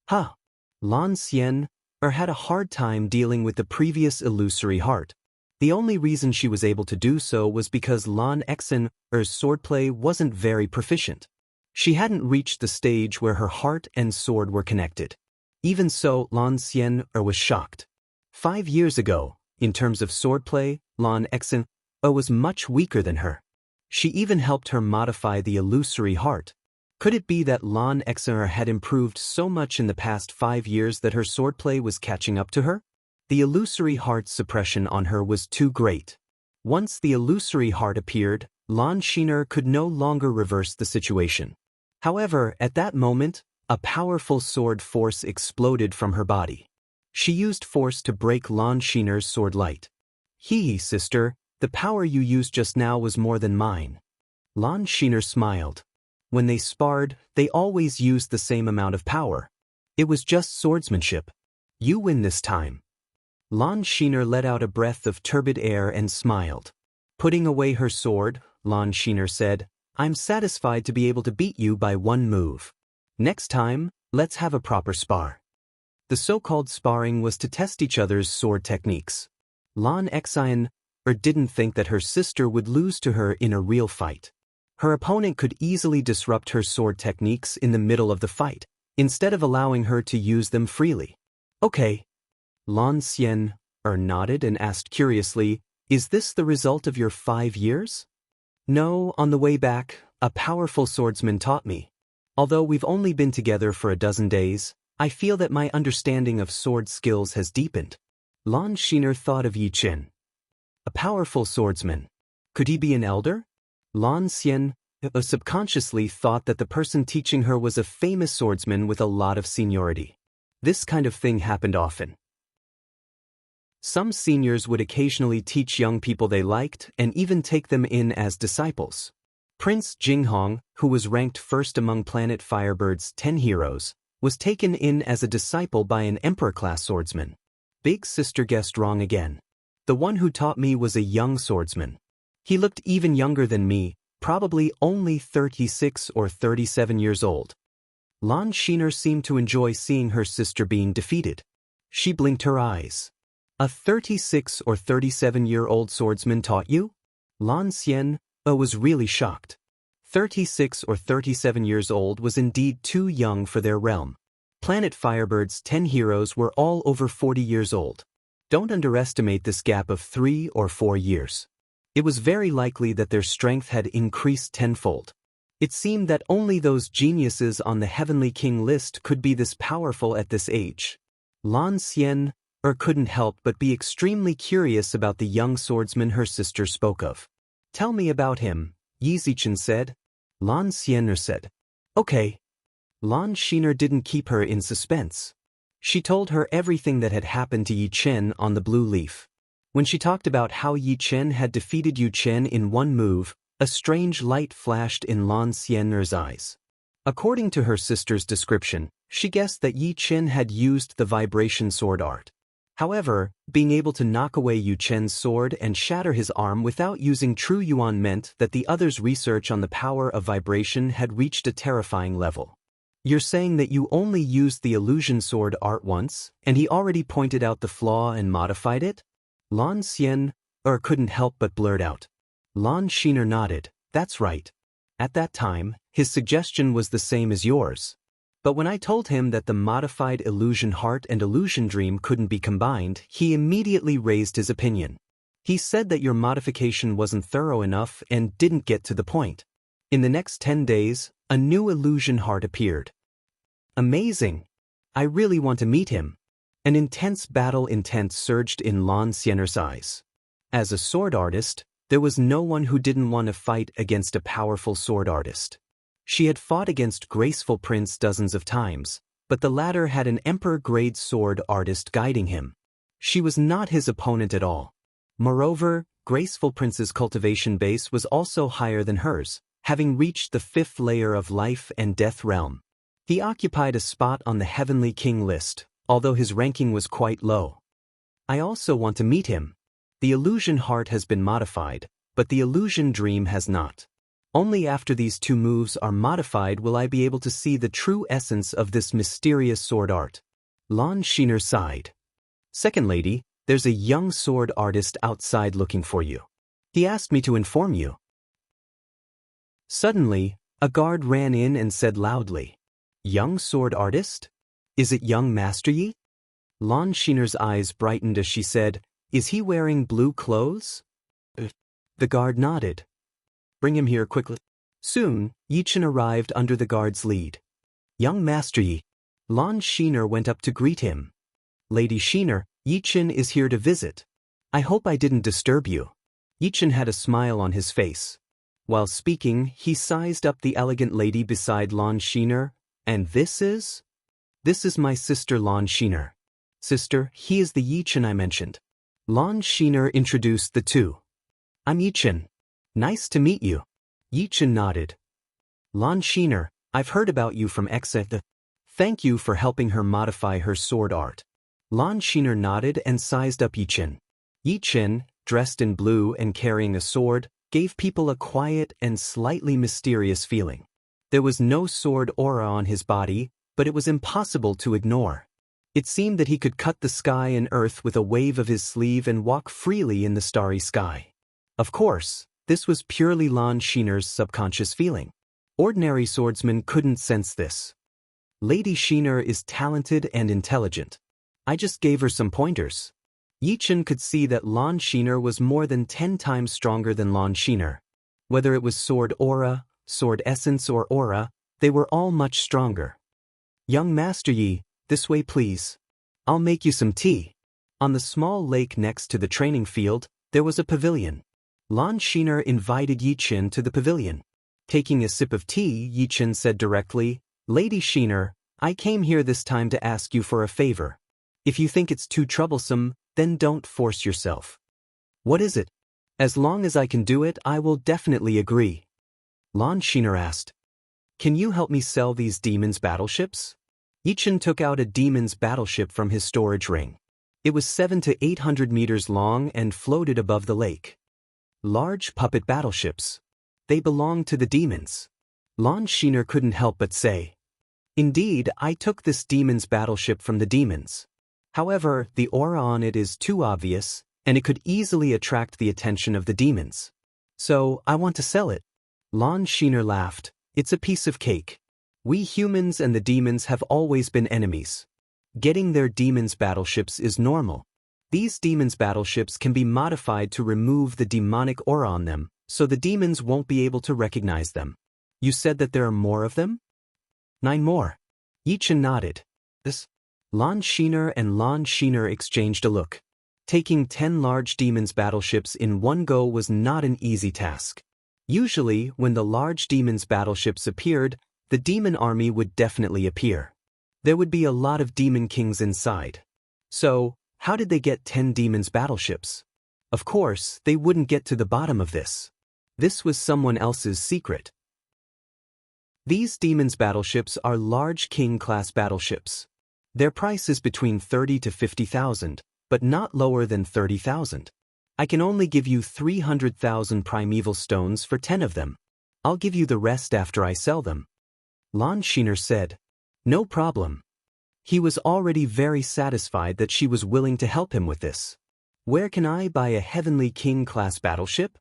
Lan Xian had a hard time dealing with the previous illusory heart. The only reason she was able to do so was because Lan Xin's swordplay wasn't very proficient. She hadn't reached the stage where her heart and sword were connected. Even so, Lan Xian was shocked. 5 years ago, in terms of swordplay, Lan Xin was much weaker than her. She even helped her modify the illusory heart. Could it be that Lan Xin had improved so much in the past 5 years that her swordplay was catching up to her? The illusory heart's suppression on her was too great. Once the illusory heart appeared, Lan Shiner could no longer reverse the situation. However, at that moment, a powerful sword force exploded from her body. She used force to break Lan Shiner's sword light. Sister, the power you used just now was more than mine. Lan Shiner smiled. When they sparred, they always used the same amount of power. It was just swordsmanship. You win this time. Lan Shiner let out a breath of turbid air and smiled. Putting away her sword, Lan Shiner said, I'm satisfied to be able to beat you by 1 move. Next time, let's have a proper spar. The so-called sparring was to test each other's sword techniques. Lan Xin didn't think that her sister would lose to her in a real fight. Her opponent could easily disrupt her sword techniques in the middle of the fight, instead of allowing her to use them freely. Okay. Lan Xian nodded and asked curiously, is this the result of your 5 years? No, on the way back, a powerful swordsman taught me. Although we've only been together for a dozen days, I feel that my understanding of sword skills has deepened. Lan Xiner thought of Yi Qin. A powerful swordsman. Could he be an elder? Lan Xian subconsciously thought that the person teaching her was a famous swordsman with a lot of seniority. This kind of thing happened often. Some seniors would occasionally teach young people they liked and even take them in as disciples. Prince Jinghong, who was ranked first among Planet Firebird's 10 heroes, was taken in as a disciple by an emperor-class swordsman. Big sister guessed wrong again. The one who taught me was a young swordsman. He looked even younger than me, probably only 36 or 37 years old. Lan Xiner seemed to enjoy seeing her sister being defeated. She blinked her eyes. A 36 or 37-year-old swordsman taught you? Lan Xian was really shocked. 36 or 37 years old was indeed too young for their realm. Planet Firebird's 10 heroes were all over 40 years old. Don't underestimate this gap of 3 or 4 years. It was very likely that their strength had increased tenfold. It seemed that only those geniuses on the Heavenly King list could be this powerful at this age. Lan Xian couldn't help but be extremely curious about the young swordsman her sister spoke of. Tell me about him, Yi Zichen said. Lan Xian said. Okay. Lan Xiner didn't keep her in suspense. She told her everything that had happened to Yi Chen on the blue leaf. When she talked about how Yi Chen had defeated Yu Chen in one move, a strange light flashed in Lan Xian's eyes. According to her sister's description, she guessed that Yi Chen had used the vibration sword art. However, being able to knock away Yu Chen's sword and shatter his arm without using true yuan meant that the other's research on the power of vibration had reached a terrifying level. You're saying that you only used the illusion sword art once, and he already pointed out the flaw and modified it? Lan Xian couldn't help but blurt out. Lan Xiner nodded. That's right. At that time, his suggestion was the same as yours. But when I told him that the modified illusion heart and illusion dream couldn't be combined, he immediately raised his opinion. He said that your modification wasn't thorough enough and didn't get to the point. In the next 10 days, a new illusion heart appeared. Amazing! I really want to meet him. An intense battle intent surged in Lan Xian's eyes. As a sword artist, there was no one who didn't want to fight against a powerful sword artist. She had fought against Graceful Prince dozens of times, but the latter had an emperor-grade sword artist guiding him. She was not his opponent at all. Moreover, Graceful Prince's cultivation base was also higher than hers, having reached the 5th layer of life and death realm. He occupied a spot on the Heavenly King list, although his ranking was quite low. I also want to meet him. The illusion heart has been modified, but the illusion dream has not. Only after these two moves are modified will I be able to see the true essence of this mysterious sword art. Lan Xiner sighed. Second lady, there's a young sword artist outside looking for you. He asked me to inform you. Suddenly, a guard ran in and said loudly, Young sword artist? Is it young Master Yi? Lan Xiner's eyes brightened as she said, Is he wearing blue clothes? The guard nodded. Bring him here quickly. Soon, Yi Chen arrived under the guard's lead. Young Master Yi. Lan Xiner went up to greet him. Lady Xiner, Yi Chen is here to visit. I hope I didn't disturb you. Yi Chen had a smile on his face. While speaking, he sized up the elegant lady beside Lan Xiner. And this is? This is my sister Lan Xiner. Sister, he is the Yi Chen I mentioned. Lan Xiner introduced the two. I'm Yi Chen. Nice to meet you. Yi Chen nodded. Lan Xiner, I've heard about you from Exe. Thank you for helping her modify her sword art. Lan Xiner nodded and sized up Yi Chen. Yi Chen, dressed in blue and carrying a sword, gave people a quiet and slightly mysterious feeling. There was no sword aura on his body, but it was impossible to ignore. It seemed that he could cut the sky and earth with a wave of his sleeve and walk freely in the starry sky. Of course, this was purely Lan Xiner's subconscious feeling. Ordinary swordsmen couldn't sense this. Lady Xiner is talented and intelligent. I just gave her some pointers. Yi Chen could see that Lan Xiner was more than 10 times stronger than Lan Xiner. Whether it was sword aura, sword essence or aura, they were all much stronger. Young Master Yi, this way please. I'll make you some tea. On the small lake next to the training field, there was a pavilion. Lan Xiner invited Yi Chen to the pavilion. Taking a sip of tea, Yi Chen said directly, Lady Xiner, I came here this time to ask you for a favor. If you think it's too troublesome, then don't force yourself. What is it? As long as I can do it, I will definitely agree. Lan Xiner asked. Can you help me sell these demons' battleships? Yi Chen took out a demon's battleship from his storage ring. It was 700 to 800 meters long and floated above the lake. Large puppet battleships. They belonged to the demons. Lan Xiner couldn't help but say. Indeed, I took this demon's battleship from the demons. However, the aura on it is too obvious, and it could easily attract the attention of the demons. So, I want to sell it. Lan Xiner laughed. It's a piece of cake. We humans and the demons have always been enemies. Getting their demons' battleships is normal. These demons' battleships can be modified to remove the demonic aura on them, so the demons won't be able to recognize them. You said that there are more of them? 9 more. Yi Chen nodded. This? Lan Xiner exchanged a look. Taking 10 large demons' battleships in one go was not an easy task. Usually, when the large demons' battleships appeared, the demon army would definitely appear. There would be a lot of demon kings inside. So, how did they get 10 demons' battleships? Of course, they wouldn't get to the bottom of this. This was someone else's secret. These demons' battleships are large king-class battleships. Their price is between 30 to 50,000, but not lower than 30,000. I can only give you 300,000 primeval stones for 10 of them. I'll give you the rest after I sell them. Lan Xiner said. No problem. He was already very satisfied that she was willing to help him with this. Where can I buy a heavenly king-class battleship?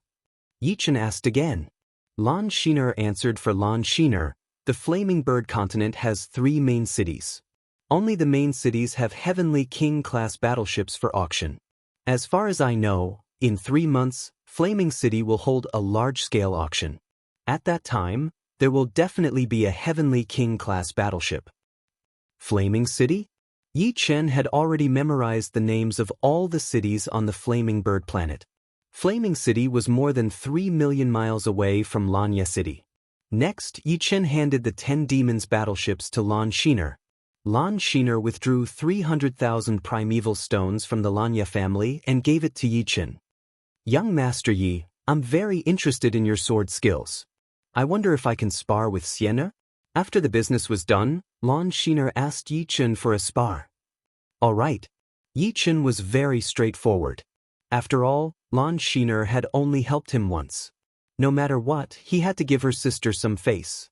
Yi Chen asked again. Lan Xiner answered for Lan Xiner. The Flaming Bird continent has 3 main cities. Only the main cities have heavenly king-class battleships for auction. As far as I know, in 3 months, Flaming City will hold a large-scale auction. At that time, there will definitely be a heavenly king-class battleship. Flaming City? Yi Chen had already memorized the names of all the cities on the Flaming Bird planet. Flaming City was more than 3 million miles away from Lanya City. Next, Yi Chen handed the 10 demons' battleships to Lan Xiner. Lan Xiner withdrew 300,000 primeval stones from the Lanya family and gave it to Yi Chen. Young Master Yi, I'm very interested in your sword skills. I wonder if I can spar with Sienna? After the business was done, Lan Xiner asked Yi Chen for a spar. All right. Yi Chen was very straightforward. After all, Lan Xiner had only helped him once. No matter what, he had to give her sister some face.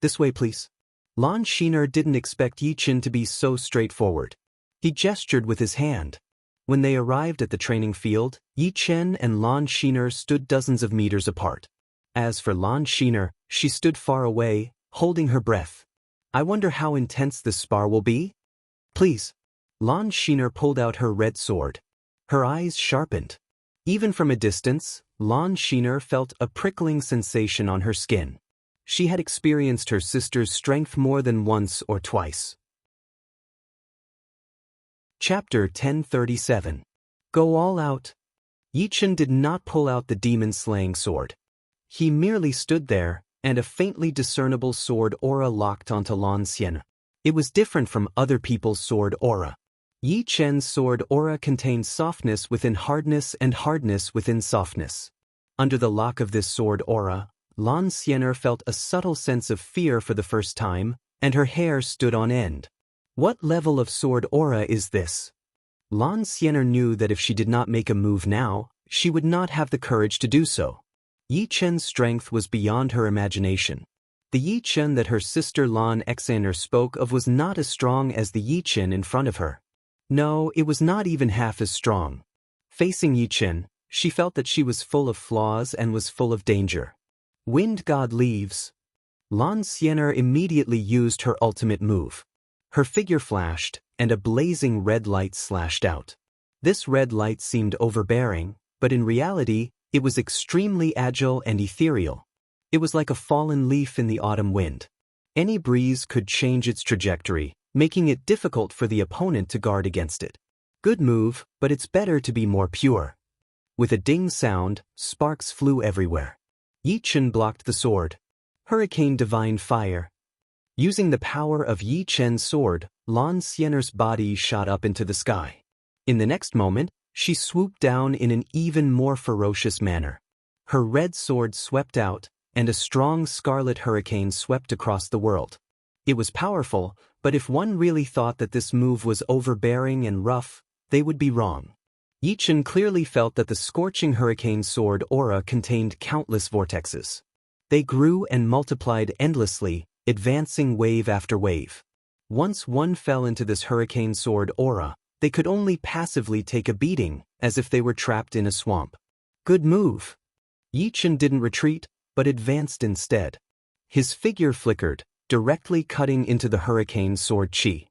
This way, please. Lan Xiner didn't expect Yi Chen to be so straightforward. He gestured with his hand. When they arrived at the training field, Yi Chen and Lan Xiner stood dozens of meters apart. As for Lan Xiner, she stood far away, holding her breath. I wonder how intense this spar will be? Please. Lan Xiner pulled out her red sword. Her eyes sharpened. Even from a distance, Lan Xiner felt a prickling sensation on her skin. She had experienced her sister's strength more than once or twice. Chapter 1037. Go all out. Yi Chen did not pull out the demon-slaying sword. He merely stood there, and a faintly discernible sword aura locked onto Lan Xiner. It was different from other people's sword aura. Yi Chen's sword aura contained softness within hardness and hardness within softness. Under the lock of this sword aura, Lan Xiner felt a subtle sense of fear for the first time, and her hair stood on end. What level of sword aura is this? Lan Xiner knew that if she did not make a move now, she would not have the courage to do so. Yi Chen's strength was beyond her imagination. The Yi Chen that her sister Lan Xiner spoke of was not as strong as the Yi Chen in front of her. No, it was not even half as strong. Facing Yi Chen, she felt that she was full of flaws and was full of danger. Wind God leaves. Lan Xiner immediately used her ultimate move. Her figure flashed, and a blazing red light slashed out. This red light seemed overbearing, but in reality, it was extremely agile and ethereal. It was like a fallen leaf in the autumn wind. Any breeze could change its trajectory, making it difficult for the opponent to guard against it. Good move, but it's better to be more pure. With a ding sound, sparks flew everywhere. Yi Chen blocked the sword. Hurricane Divine Fire. Using the power of Yi Chen's sword, Lan Xianer's body shot up into the sky. In the next moment, she swooped down in an even more ferocious manner. Her red sword swept out, and a strong scarlet hurricane swept across the world. It was powerful, but if one really thought that this move was overbearing and rough, they would be wrong. Yi Chen clearly felt that the scorching hurricane sword aura contained countless vortexes. They grew and multiplied endlessly, advancing wave after wave. Once one fell into this hurricane sword aura, they could only passively take a beating, as if they were trapped in a swamp. Good move. Yi Chen didn't retreat, but advanced instead. His figure flickered, directly cutting into the hurricane sword chi.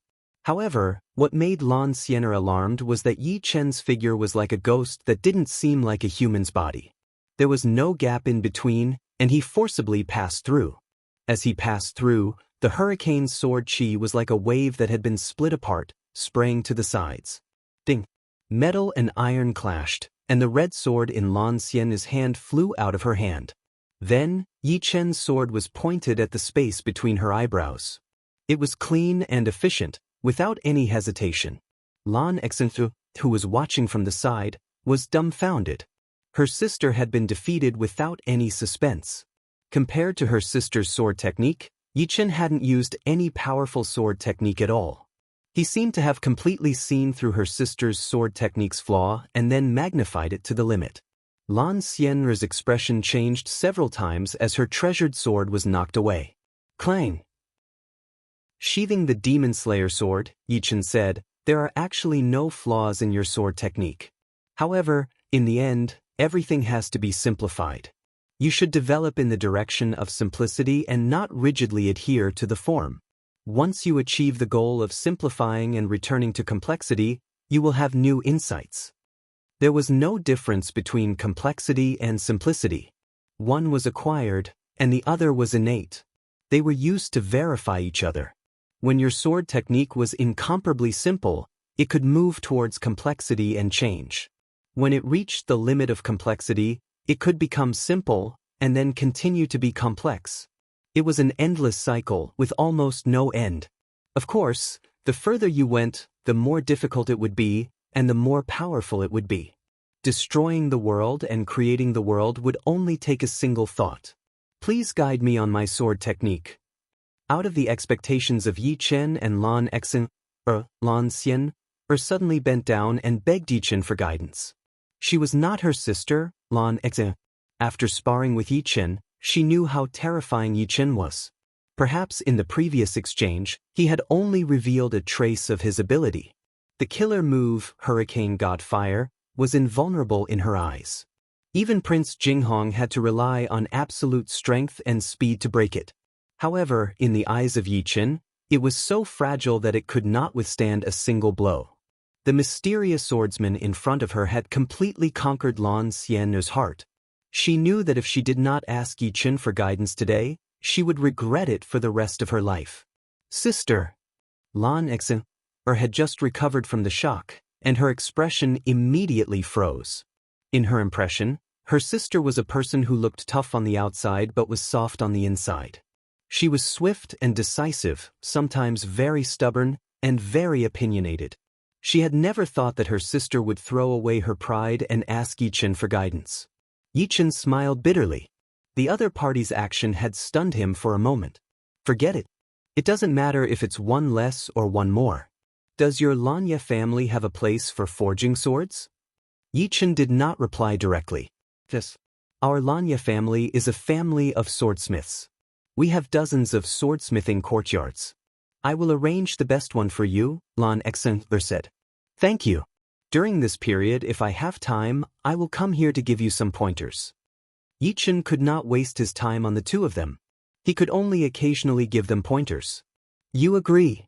However, what made Lan Xianer alarmed was that Yi Chen's figure was like a ghost that didn't seem like a human's body. There was no gap in between, and he forcibly passed through. As he passed through, the hurricane sword chi was like a wave that had been split apart, spraying to the sides. Ding! Metal and iron clashed, and the red sword in Lan Xianer's hand flew out of her hand. Then, Yi Chen's sword was pointed at the space between her eyebrows. It was clean and efficient, without any hesitation. Lan Xinfu, who was watching from the side, was dumbfounded. Her sister had been defeated without any suspense. Compared to her sister's sword technique, Yi Chen hadn't used any powerful sword technique at all. He seemed to have completely seen through her sister's sword technique's flaw and then magnified it to the limit. Lan Xianer's expression changed several times as her treasured sword was knocked away. Clang! Sheathing the Demon Slayer sword, Yi Chen said, "There are actually no flaws in your sword technique. However, in the end, everything has to be simplified. You should develop in the direction of simplicity and not rigidly adhere to the form. Once you achieve the goal of simplifying and returning to complexity, you will have new insights." There was no difference between complexity and simplicity. One was acquired, and the other was innate. They were used to verify each other. When your sword technique was incomparably simple, it could move towards complexity and change. When it reached the limit of complexity, it could become simple, and then continue to be complex. It was an endless cycle with almost no end. Of course, the further you went, the more difficult it would be, and the more powerful it would be. Destroying the world and creating the world would only take a single thought. Please guide me on my sword technique. Out of the expectations of Yi Chen and Lan Xian, suddenly bent down and begged Yi Chen for guidance. She was not her sister, Lan Xian. After sparring with Yi Chen, she knew how terrifying Yi Chen was. Perhaps in the previous exchange, he had only revealed a trace of his ability. The killer move, Hurricane God Fire, was invulnerable in her eyes. Even Prince Jinghong had to rely on absolute strength and speed to break it. However, in the eyes of Yi Chen, it was so fragile that it could not withstand a single blow. The mysterious swordsman in front of her had completely conquered Lan Xianer's heart. She knew that if she did not ask Yi Chen for guidance today, she would regret it for the rest of her life. Sister! Lan Xian had just recovered from the shock, and her expression immediately froze. In her impression, her sister was a person who looked tough on the outside but was soft on the inside. She was swift and decisive, sometimes very stubborn, and very opinionated. She had never thought that her sister would throw away her pride and ask Yi Chen for guidance. Yi Chen smiled bitterly. The other party's action had stunned him for a moment. Forget it. It doesn't matter if it's one less or one more. Does your Lanya family have a place for forging swords? Yi Chen did not reply directly. Yes. Our Lanya family is a family of swordsmiths. We have dozens of swordsmithing courtyards. I will arrange the best one for you, Lan Xian said. Thank you. During this period, if I have time, I will come here to give you some pointers. Yi Chen could not waste his time on the two of them. He could only occasionally give them pointers. You agree?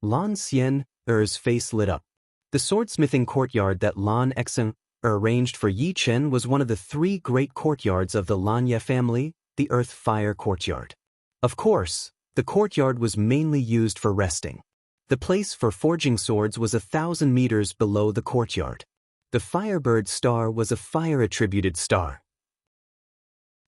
Lan Xianer's face lit up. The swordsmithing courtyard that Lan Xian arranged for Yi Chen was one of the 3 great courtyards of the Lanya family, the earth-fire courtyard. Of course, the courtyard was mainly used for resting. The place for forging swords was 1,000 meters below the courtyard. The Firebird star was a fire-attributed star.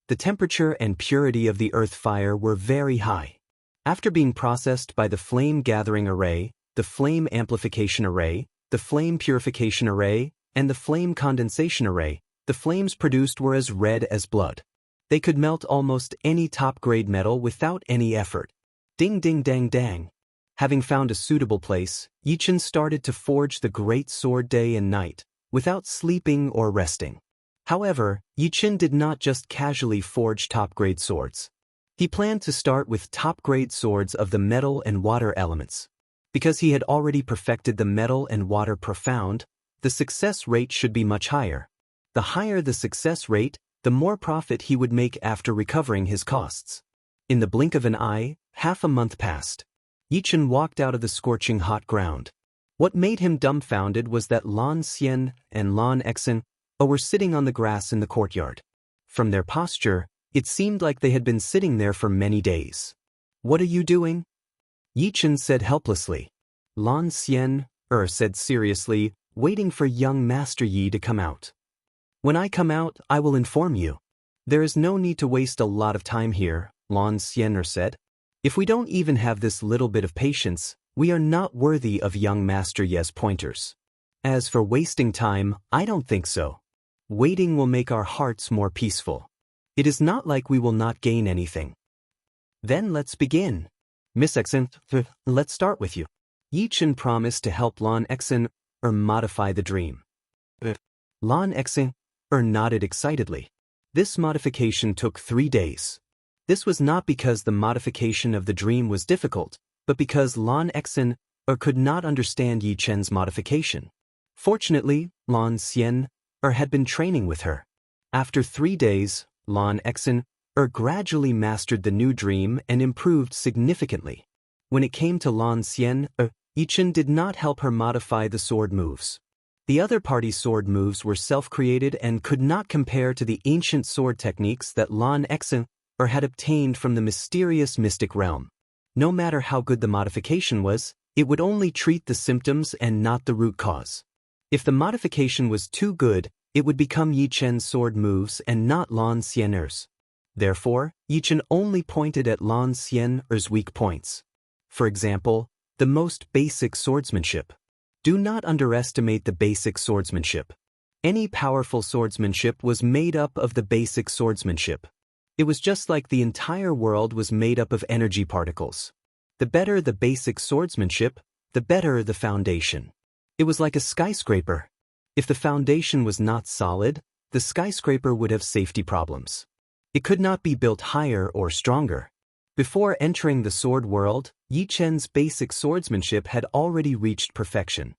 The temperature and purity of the earth fire were very high. After being processed by the flame gathering array, the flame amplification array, the flame purification array, and the flame condensation array, the flames produced were as red as blood. They could melt almost any top-grade metal without any effort. Ding ding dang dang. Having found a suitable place, Yichen started to forge the great sword day and night, without sleeping or resting. However, Yichen did not just casually forge top-grade swords. He planned to start with top-grade swords of the metal and water elements. Because he had already perfected the metal and water profound, the success rate should be much higher. The higher the success rate, the more profit he would make after recovering his costs. In the blink of an eye, half a month passed. Yichen walked out of the scorching hot ground. What made him dumbfounded was that Lan Xian and Lan Exin were sitting on the grass in the courtyard. From their posture, it seemed like they had been sitting there for many days. "What are you doing?" Yichen said helplessly. Lan Xian said seriously, waiting for young Master Yi to come out. "When I come out, I will inform you. There is no need to waste a lot of time here," Lan Xian said. "If we don't even have this little bit of patience, we are not worthy of young Master Ye's pointers. As for wasting time, I don't think so. Waiting will make our hearts more peaceful. It is not like we will not gain anything." "Then let's begin. Miss Exin, let's start with you." Yichen promised to help Lan Exin modify the dream. Lan Exin nodded excitedly. This modification took 3 days. This was not because the modification of the dream was difficult, but because Lan Exin could not understand Yichen's modification. Fortunately, Lan Xian had been training with her. After 3 days, Lan Exin gradually mastered the new dream and improved significantly. When it came to Lan Xian, Yichen did not help her modify the sword moves. The other party's sword moves were self-created and could not compare to the ancient sword techniques that Lan Exin had obtained from the mysterious mystic realm. No matter how good the modification was, it would only treat the symptoms and not the root cause. If the modification was too good, it would become Yichen's sword moves and not Lan Xian's. Therefore, Yichen only pointed at Lan Xian's weak points. For example, the most basic swordsmanship. Do not underestimate the basic swordsmanship. Any powerful swordsmanship was made up of the basic swordsmanship. It was just like the entire world was made up of energy particles. The better the basic swordsmanship, the better the foundation. It was like a skyscraper. If the foundation was not solid, the skyscraper would have safety problems. It could not be built higher or stronger. Before entering the sword world, Yichen's basic swordsmanship had already reached perfection.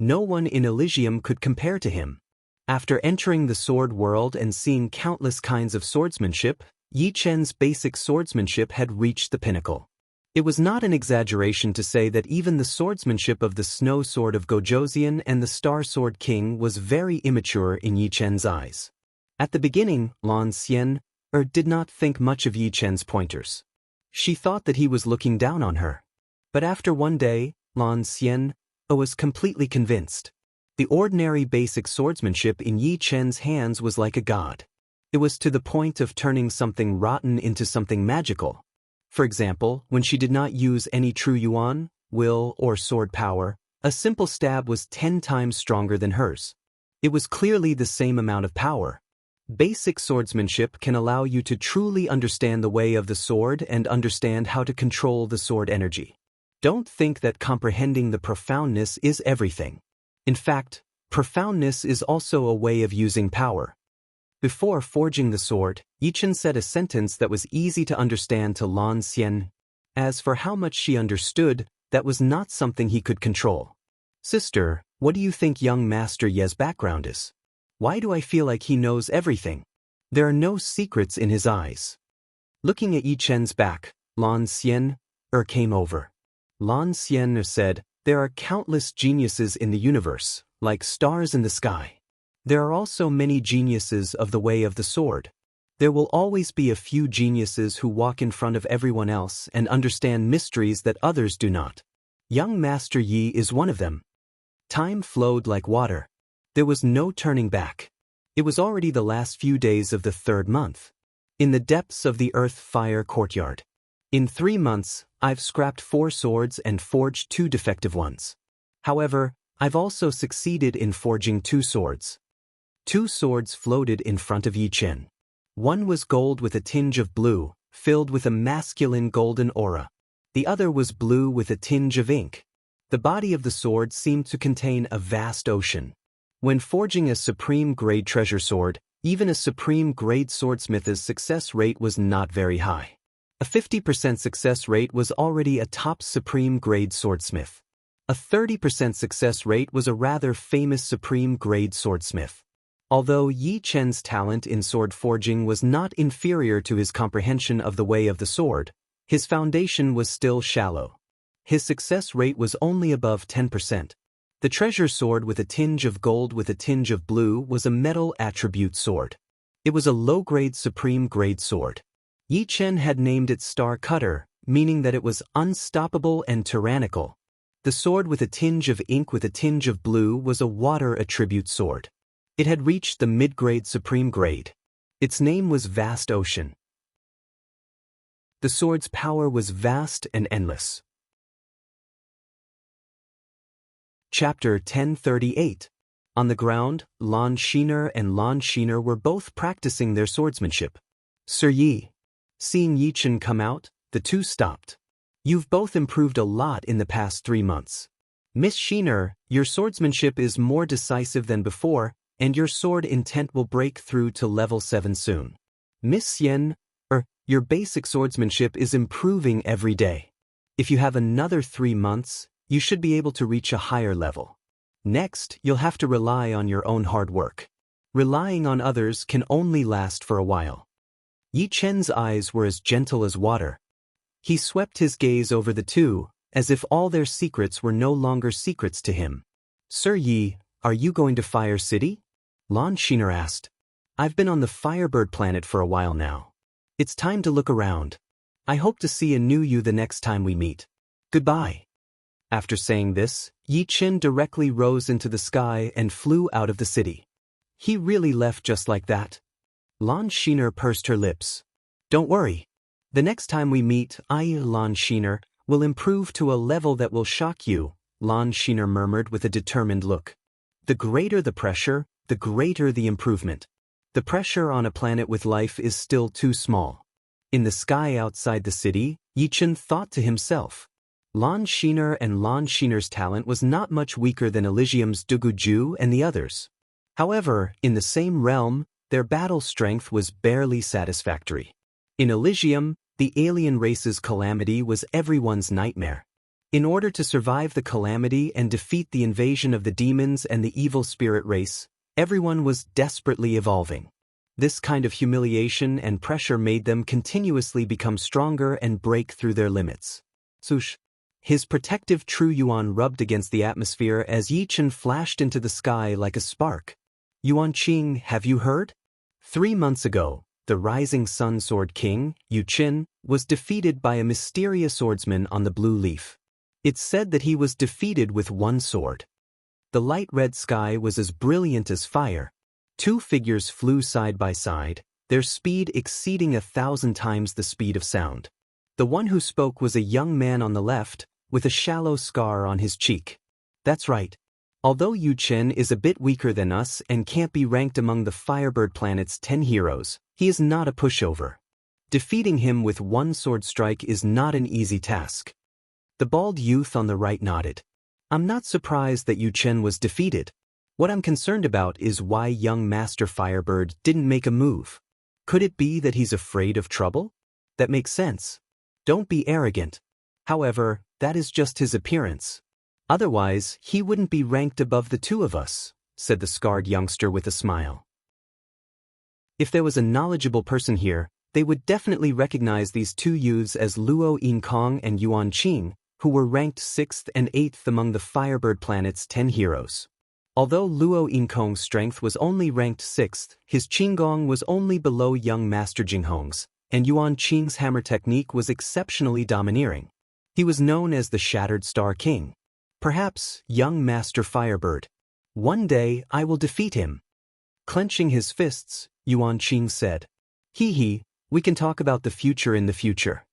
No one in Elysium could compare to him. After entering the sword world and seeing countless kinds of swordsmanship, Yichen's basic swordsmanship had reached the pinnacle. It was not an exaggeration to say that even the swordsmanship of the Snow Sword of Gojoseon and the Star Sword King was very immature in Yichen's eyes. At the beginning, Lan Xian did not think much of Yichen's pointers. She thought that he was looking down on her. But after one day, Lan Xian was completely convinced. The ordinary basic swordsmanship in Yichen's hands was like a god. It was to the point of turning something rotten into something magical. For example, when she did not use any true yuan, will, or sword power, a simple stab was 10 times stronger than hers. It was clearly the same amount of power. Basic swordsmanship can allow you to truly understand the way of the sword and understand how to control the sword energy. Don't think that comprehending the profoundness is everything. In fact, profoundness is also a way of using power. Before forging the sword, Yichen said a sentence that was easy to understand to Lan Xian. As for how much she understood, that was not something he could control. "Sister, what do you think young Master Ye's background is? Why do I feel like he knows everything? There are no secrets in his eyes." Looking at Yichen's back, Lan Xian came over. Lan Xian said, "There are countless geniuses in the universe, like stars in the sky. There are also many geniuses of the way of the sword. There will always be a few geniuses who walk in front of everyone else and understand mysteries that others do not. Young Master Yi is one of them. Time flowed like water. There was no turning back. It was already the last few days of the 3rd month. In the depths of the earth-fire courtyard. In 3 months, I've scrapped 4 swords and forged 2 defective ones. However, I've also succeeded in forging 2 swords. 2 swords floated in front of Yi Chen. One was gold with a tinge of blue, filled with a masculine golden aura. The other was blue with a tinge of ink. The body of the sword seemed to contain a vast ocean. When forging a supreme-grade treasure sword, even a supreme-grade swordsmith's success rate was not very high. A 50% success rate was already a top supreme-grade swordsmith. A 30% success rate was a rather famous supreme-grade swordsmith. Although Yi Chen's talent in sword forging was not inferior to his comprehension of the way of the sword, his foundation was still shallow. His success rate was only above 10%. The treasure sword with a tinge of gold with a tinge of blue was a metal attribute sword. It was a low-grade supreme-grade sword. Yi Chen had named it Star Cutter, meaning that it was unstoppable and tyrannical. The sword with a tinge of ink with a tinge of blue was a water attribute sword. It had reached the mid-grade supreme grade. Its name was Vast Ocean. The sword's power was vast and endless. Chapter 1038. On the ground, Lan Shiner and Lan Shiner were both practicing their swordsmanship. Sir Yi. Seeing Yi Chen come out, the two stopped. You've both improved a lot in the past 3 months. Miss Shiner, your swordsmanship is more decisive than before, and your sword intent will break through to level 7 soon. Miss Yen, your basic swordsmanship is improving every day. If you have another 3 months, you should be able to reach a higher level. Next, you'll have to rely on your own hard work. Relying on others can only last for a while. Yi Chen's eyes were as gentle as water. He swept his gaze over the two, as if all their secrets were no longer secrets to him. Sir Yi, are you going to Fire City? Lan Shiner asked. I've been on the Firebird planet for a while now. It's time to look around. I hope to see a new you the next time we meet. Goodbye. After saying this, Yi Chen directly rose into the sky and flew out of the city. He really left just like that? Lan Shiner pursed her lips. Don't worry. The next time we meet, Lan Shiner, will improve to a level that will shock you, Lan Shiner murmured with a determined look. The greater the pressure, the greater the improvement. The pressure on a planet with life is still too small. In the sky outside the city, Yi Chen thought to himself. Lan Shiner and Lan Shiner's talent was not much weaker than Elysium's Duguju and the others. However, in the same realm, their battle strength was barely satisfactory. In Elysium, the alien race's calamity was everyone's nightmare. In order to survive the calamity and defeat the invasion of the demons and the evil spirit race, everyone was desperately evolving. This kind of humiliation and pressure made them continuously become stronger and break through their limits. Swoosh. His protective True Yuan rubbed against the atmosphere as Yi Chen flashed into the sky like a spark. Yuan Qing, have you heard? 3 months ago, the Rising Sun Sword King, Yu Qin, was defeated by a mysterious swordsman on the Blue Leaf. It's said that he was defeated with 1 sword. The light red sky was as brilliant as fire. 2 figures flew side by side, their speed exceeding 1,000 times the speed of sound. The one who spoke was a young man on the left, with a shallow scar on his cheek. That's right. Although Yu Chen is a bit weaker than us and can't be ranked among the Firebird planet's 10 heroes, he is not a pushover. Defeating him with 1 sword strike is not an easy task. The bald youth on the right nodded. I'm not surprised that Yu Chen was defeated. What I'm concerned about is why young Master Firebird didn't make a move. Could it be that he's afraid of trouble? That makes sense. Don't be arrogant. However, that is just his appearance. Otherwise, he wouldn't be ranked above the 2 of us, said the scarred youngster with a smile. If there was a knowledgeable person here, they would definitely recognize these 2 youths as Luo Yinkong and Yuan Qing, who were ranked 6th and 8th among the Firebird planet's 10 heroes. Although Luo Yinkong's strength was only ranked 6th, his Qinggong was only below young Master Jinghong's, and Yuan Qing's hammer technique was exceptionally domineering. He was known as the Shattered Star King. Perhaps, young Master Firebird. One day I will defeat him. Clenching his fists, Yuan Qing said. Hee, we can talk about the future in the future.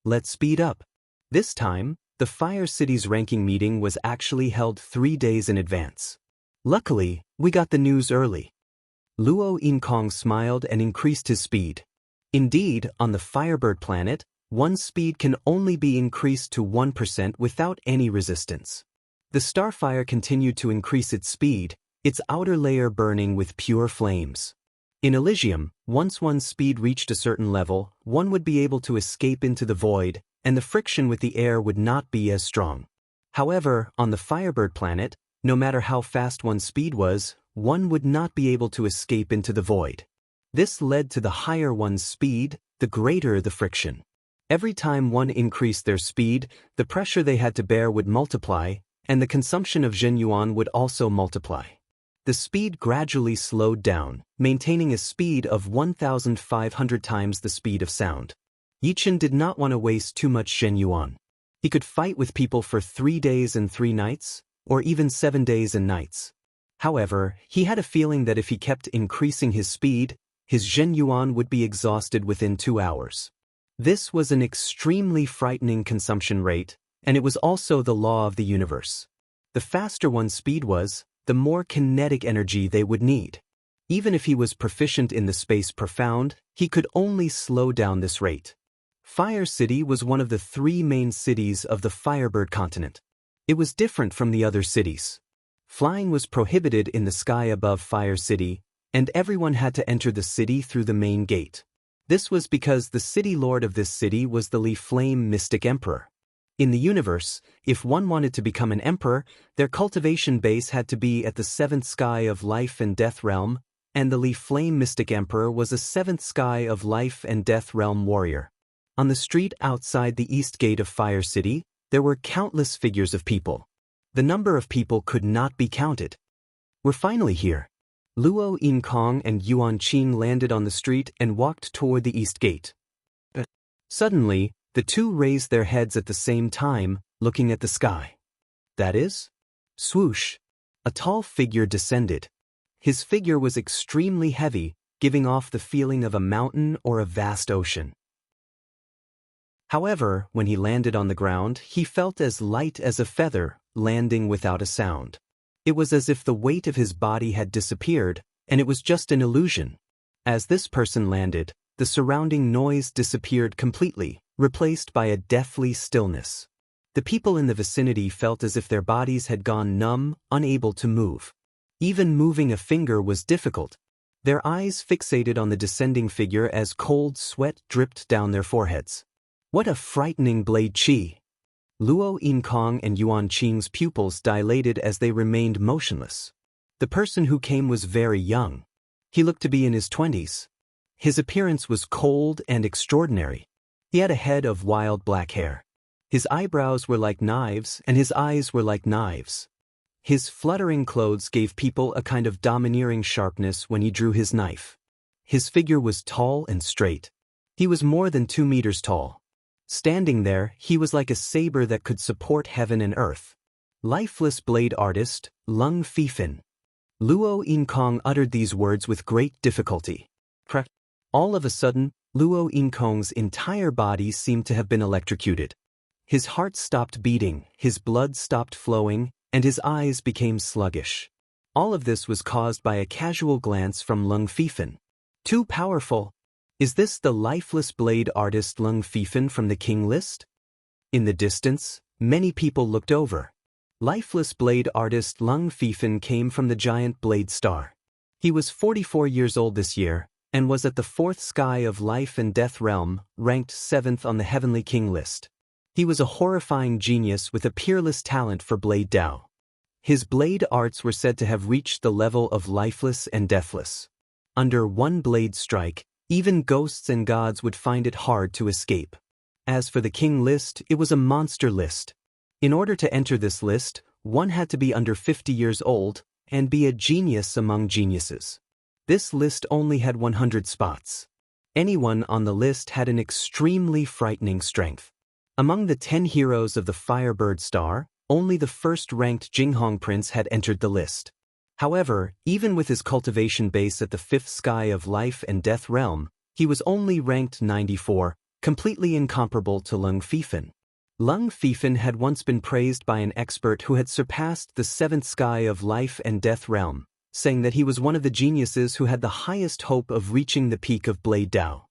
Let's speed up. This time, the Fire City's ranking meeting was actually held 3 days in advance. Luckily, we got the news early. Luo Yinkong smiled and increased his speed. Indeed, on the Firebird planet, one's speed can only be increased to 1% without any resistance. The Starfire continued to increase its speed, its outer layer burning with pure flames. In Elysium, once one's speed reached a certain level, one would be able to escape into the void, and the friction with the air would not be as strong. However, on the Firebird planet, no matter how fast one's speed was, one would not be able to escape into the void. This led to the higher one's speed, the greater the friction. Every time one increased their speed, the pressure they had to bear would multiply, and the consumption of Zhenyuan would also multiply. The speed gradually slowed down, maintaining a speed of 1,500 times the speed of sound. Yichen did not want to waste too much Zhenyuan. He could fight with people for 3 days and 3 nights, or even 7 days and nights. However, he had a feeling that if he kept increasing his speed, his Zhenyuan would be exhausted within 2 hours. This was an extremely frightening consumption rate, and it was also the law of the universe. The faster one's speed was, the more kinetic energy they would need. Even if he was proficient in the space profound, he could only slow down this rate. Fire City was one of the 3 main cities of the Firebird continent. It was different from the other cities. Flying was prohibited in the sky above Fire City, and everyone had to enter the city through the main gate. This was because the city lord of this city was the Li Flame Mystic Emperor. In the universe, if one wanted to become an emperor, their cultivation base had to be at the 7th sky of life and death realm, and the Li Flame Mystic Emperor was a 7th sky of life and death realm warrior. On the street outside the east gate of Fire City, there were countless figures of people. The number of people could not be counted. We're finally here. Luo Yinkong and Yuan Qing landed on the street and walked toward the east gate. Suddenly, the two raised their heads at the same time, looking at the sky. That is? Swoosh! A tall figure descended. His figure was extremely heavy, giving off the feeling of a mountain or a vast ocean. However, when he landed on the ground, he felt as light as a feather, landing without a sound. It was as if the weight of his body had disappeared, and it was just an illusion. As this person landed, the surrounding noise disappeared completely, replaced by a deathly stillness. The people in the vicinity felt as if their bodies had gone numb, unable to move. Even moving a finger was difficult. Their eyes fixated on the descending figure as cold sweat dripped down their foreheads. What a frightening blade qi! Luo Yinkong and Yuan Qing's pupils dilated as they remained motionless. The person who came was very young. He looked to be in his 20s. His appearance was cold and extraordinary. He had a head of wild black hair. His eyebrows were like knives and his eyes were like knives. His fluttering clothes gave people a kind of domineering sharpness when he drew his knife. His figure was tall and straight. He was more than 2 meters tall. Standing there, he was like a saber that could support heaven and earth. Lifeless blade artist, Lung Fifin. Luo Yinkong uttered these words with great difficulty. All of a sudden, Luo Yinkong's entire body seemed to have been electrocuted. His heart stopped beating, his blood stopped flowing, and his eyes became sluggish. All of this was caused by a casual glance from Lung Fifin. Too powerful. Is this the lifeless blade artist Lung Fifin from the king list? In the distance, many people looked over. Lifeless blade artist Lung Fifin came from the giant blade star. He was 44 years old this year, and was at the 4th sky of life and death realm, ranked 7th on the heavenly king list. He was a horrifying genius with a peerless talent for blade Dao. His blade arts were said to have reached the level of lifeless and deathless. Under one blade strike, even ghosts and gods would find it hard to escape. As for the king list, it was a monster list. In order to enter this list, one had to be under 50 years old, and be a genius among geniuses. This list only had 100 spots. Anyone on the list had an extremely frightening strength. Among the 10 heroes of the Firebird Star, only the first-ranked Jinghong Prince had entered the list. However, even with his cultivation base at the 5th sky of life and death realm, he was only ranked 94, completely incomparable to Lung Fifan. Lung Fifan had once been praised by an expert who had surpassed the 7th sky of life and death realm, saying that he was one of the geniuses who had the highest hope of reaching the peak of Blade Dao.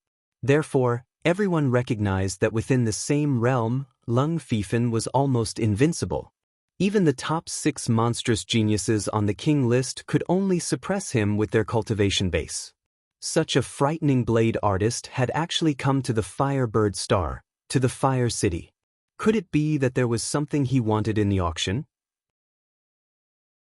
Therefore, everyone recognized that within the same realm, Lung Fifan was almost invincible. Even the top 6 monstrous geniuses on the king list could only suppress him with their cultivation base. Such a frightening blade artist had actually come to the Firebird Star, to the Fire City. Could it be that there was something he wanted in the auction?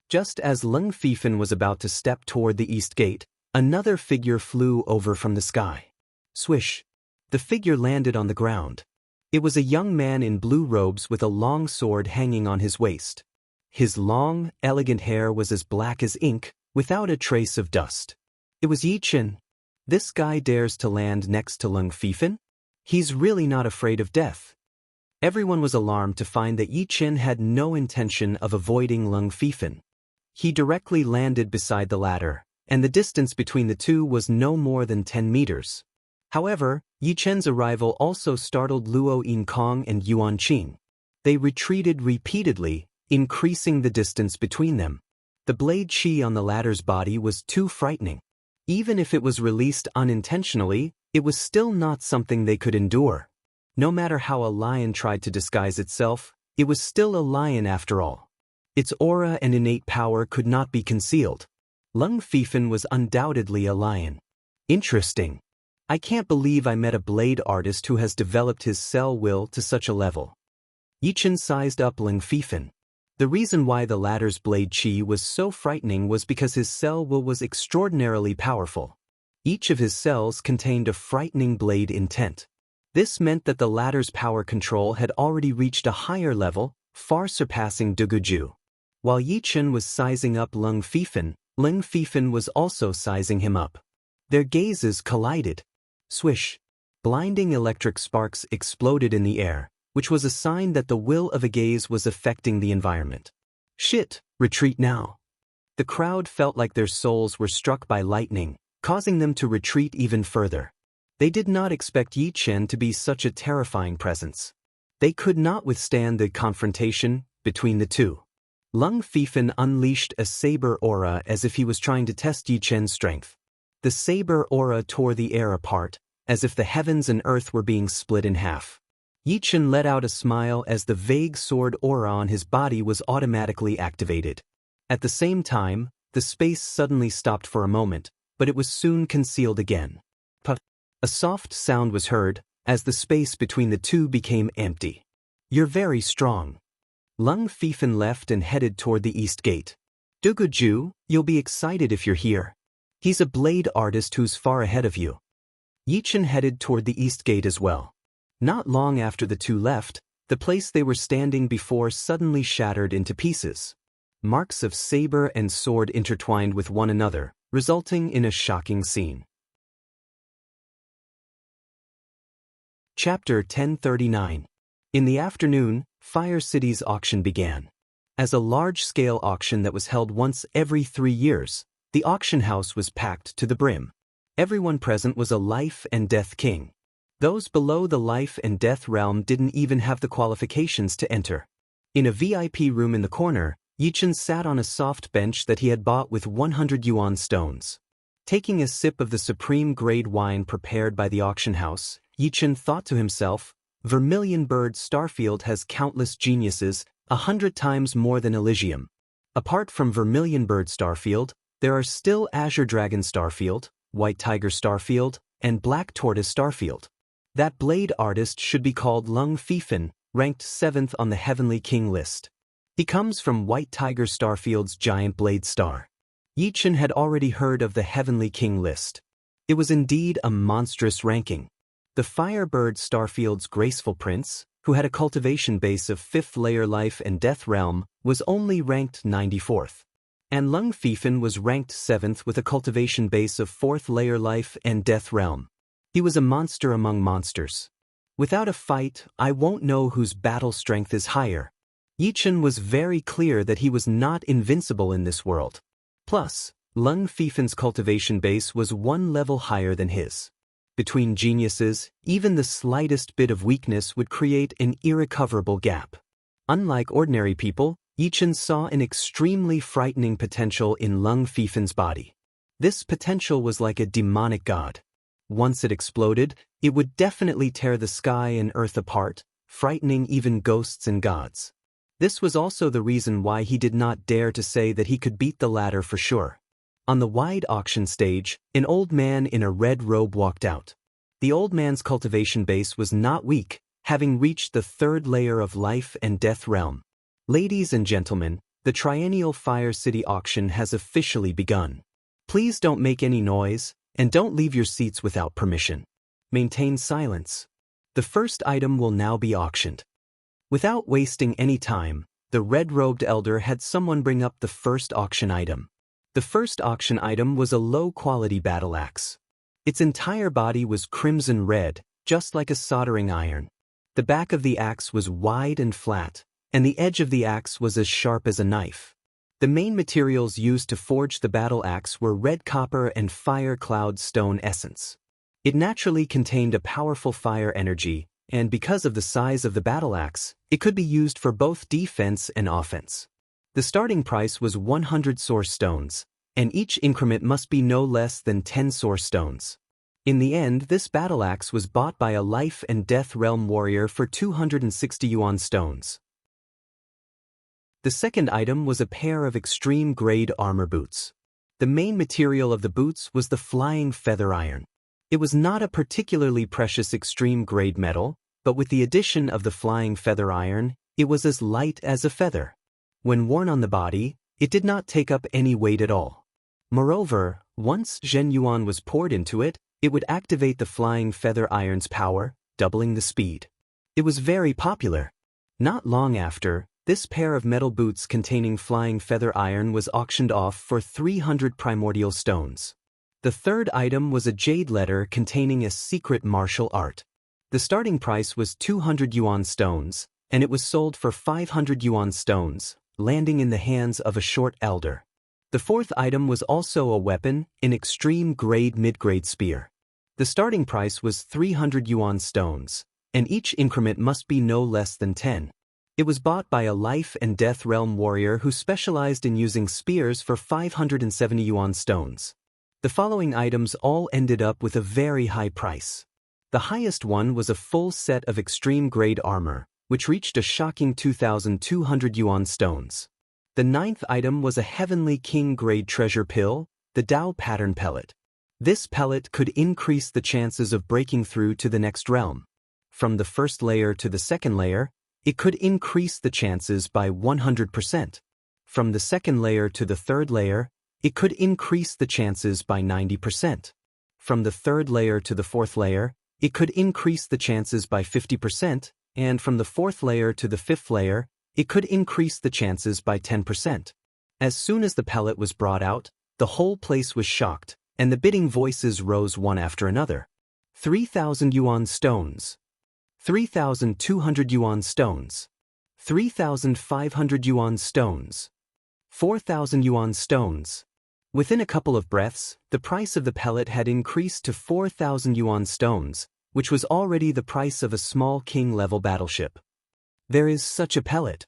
Just as Lung Fifan was about to step toward the east gate, another figure flew over from the sky. Swish! The figure landed on the ground. It was a young man in blue robes with a long sword hanging on his waist. His long, elegant hair was as black as ink, without a trace of dust. It was Yi Chen. This guy dares to land next to Lung Fifan? He's really not afraid of death. Everyone was alarmed to find that Yi Chen had no intention of avoiding Lung Fifan. He directly landed beside the ladder, and the distance between the two was no more than 10 meters. However, Yi Chen's arrival also startled Luo Yinkong and Yuan Qing. They retreated repeatedly, increasing the distance between them. The blade qi on the ladder's body was too frightening. Even if it was released unintentionally, it was still not something they could endure. No matter how a lion tried to disguise itself, it was still a lion after all. Its aura and innate power could not be concealed. Lung Fifan was undoubtedly a lion. Interesting. I can't believe I met a blade artist who has developed his cell will to such a level. Yi Chen sized up Lung Fifan. The reason why the latter's blade qi was so frightening was because his cell will was extraordinarily powerful. Each of his cells contained a frightening blade intent. This meant that the latter's power control had already reached a higher level, far surpassing Duguju. While Yi Chen was sizing up Lung Fifan was also sizing him up. Their gazes collided. Swish! Blinding electric sparks exploded in the air, which was a sign that the will of a gaze was affecting the environment. Shit! Retreat now! The crowd felt like their souls were struck by lightning, causing them to retreat even further. They did not expect Yi Chen to be such a terrifying presence. They could not withstand the confrontation between the two. Lung Fifan unleashed a saber aura as if he was trying to test Yi Chen's strength. The saber aura tore the air apart, as if the heavens and earth were being split in half. Yi Chen let out a smile as the vague sword aura on his body was automatically activated. At the same time, the space suddenly stopped for a moment, but it was soon concealed again. Puff! A soft sound was heard, as the space between the two became empty. You're very strong. Lung Fifan left and headed toward the east gate. Duguju, you'll be excited if you're here. He's a blade artist who's far ahead of you. Yi Chen headed toward the east gate as well. Not long after the two left, the place they were standing before suddenly shattered into pieces. Marks of saber and sword intertwined with one another, resulting in a shocking scene. Chapter 1039. In the afternoon, Fire City's auction began. As a large-scale auction that was held once every 3 years, the auction house was packed to the brim. Everyone present was a life and death king. Those below the life and death realm didn't even have the qualifications to enter. In a VIP room in the corner, Yi Chen sat on a soft bench that he had bought with 100 yuan stones. Taking a sip of the supreme grade wine prepared by the auction house, Yi Chen thought to himself, Vermilion Bird Starfield has countless geniuses, 100 times more than Elysium. Apart from Vermilion Bird Starfield, there are still Azure Dragon Starfield, White Tiger Starfield, and Black Tortoise Starfield. That blade artist should be called Lung Fifan, ranked 7th on the Heavenly King list. He comes from White Tiger Starfield's giant blade star. Yi Chen had already heard of the Heavenly King list. It was indeed a monstrous ranking. The Firebird Starfield's graceful prince, who had a cultivation base of 5th layer life and death realm, was only ranked 94th. And Lung Fifan was ranked 7th with a cultivation base of 4th layer life and death realm. He was a monster among monsters. Without a fight, I won't know whose battle strength is higher. Yichen was very clear that he was not invincible in this world. Plus, Lung Fifan's cultivation base was 1 level higher than his. Between geniuses, even the slightest bit of weakness would create an irrecoverable gap. Unlike ordinary people, Yichen saw an extremely frightening potential in Lung Fifan's body. This potential was like a demonic god. Once it exploded, it would definitely tear the sky and earth apart, frightening even ghosts and gods. This was also the reason why he did not dare to say that he could beat the latter for sure. On the wide auction stage, an old man in a red robe walked out. The old man's cultivation base was not weak, having reached the 3rd layer of life and death realm. Ladies and gentlemen, the Triennial Fire City auction has officially begun. Please don't make any noise, and don't leave your seats without permission. Maintain silence. The first item will now be auctioned. Without wasting any time, the red-robed elder had someone bring up the first auction item. The first auction item was a low-quality battle axe. Its entire body was crimson red, just like a soldering iron. The back of the axe was wide and flat, and the edge of the axe was as sharp as a knife. The main materials used to forge the battle axe were red copper and fire cloud stone essence. It naturally contained a powerful fire energy, and because of the size of the battle axe, it could be used for both defense and offense. The starting price was 100 source stones, and each increment must be no less than 10 source stones. In the end, this battle axe was bought by a life and death realm warrior for 260 yuan stones. The second item was a pair of extreme-grade armor boots. The main material of the boots was the flying feather iron. It was not a particularly precious extreme-grade metal, but with the addition of the flying feather iron, it was as light as a feather. When worn on the body, it did not take up any weight at all. Moreover, once Zhen Yuan was poured into it, it would activate the flying feather iron's power, doubling the speed. It was very popular. Not long after, this pair of metal boots containing flying feather iron was auctioned off for 300 primordial stones. The third item was a jade letter containing a secret martial art. The starting price was 200 yuan stones, and it was sold for 500 yuan stones, landing in the hands of a short elder. The fourth item was also a weapon, an extreme-grade mid-grade spear. The starting price was 300 yuan stones, and each increment must be no less than 10. It was bought by a life and death realm warrior who specialized in using spears for 570 yuan stones. The following items all ended up with a very high price. The highest one was a full set of extreme-grade armor, which reached a shocking 2,200 yuan stones. The ninth item was a heavenly king-grade treasure pill, the Dao pattern pellet. This pellet could increase the chances of breaking through to the next realm. From the first layer to the second layer, it could increase the chances by 100%. From the second layer to the third layer, it could increase the chances by 90%. From the third layer to the fourth layer, it could increase the chances by 50%, and from the fourth layer to the fifth layer, it could increase the chances by 10%. As soon as the pellet was brought out, the whole place was shocked, and the bidding voices rose one after another. 3,000 yuan stones. 3,200 yuan stones. 3,500 yuan stones. 4,000 yuan stones. Within a couple of breaths, the price of the pellet had increased to 4,000 yuan stones, which was already the price of a small king-level battleship. There is such a pellet.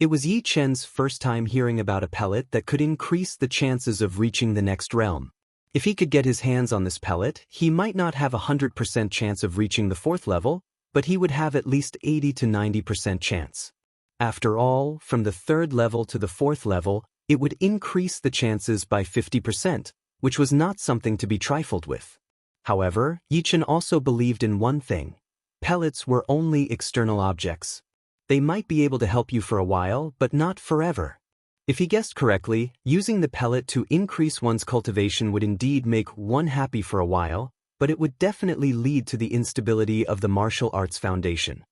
It was Yi Chen's first time hearing about a pellet that could increase the chances of reaching the next realm. If he could get his hands on this pellet, he might not have a 100% chance of reaching the fourth level, but he would have at least 80 to 90% chance. After all, from the third level to the fourth level, it would increase the chances by 50%, which was not something to be trifled with. However, Yi Chen also believed in one thing. Pellets were only external objects. They might be able to help you for a while, but not forever. If he guessed correctly, using the pellet to increase one's cultivation would indeed make one happy for a while, but it would definitely lead to the instability of the martial arts foundation.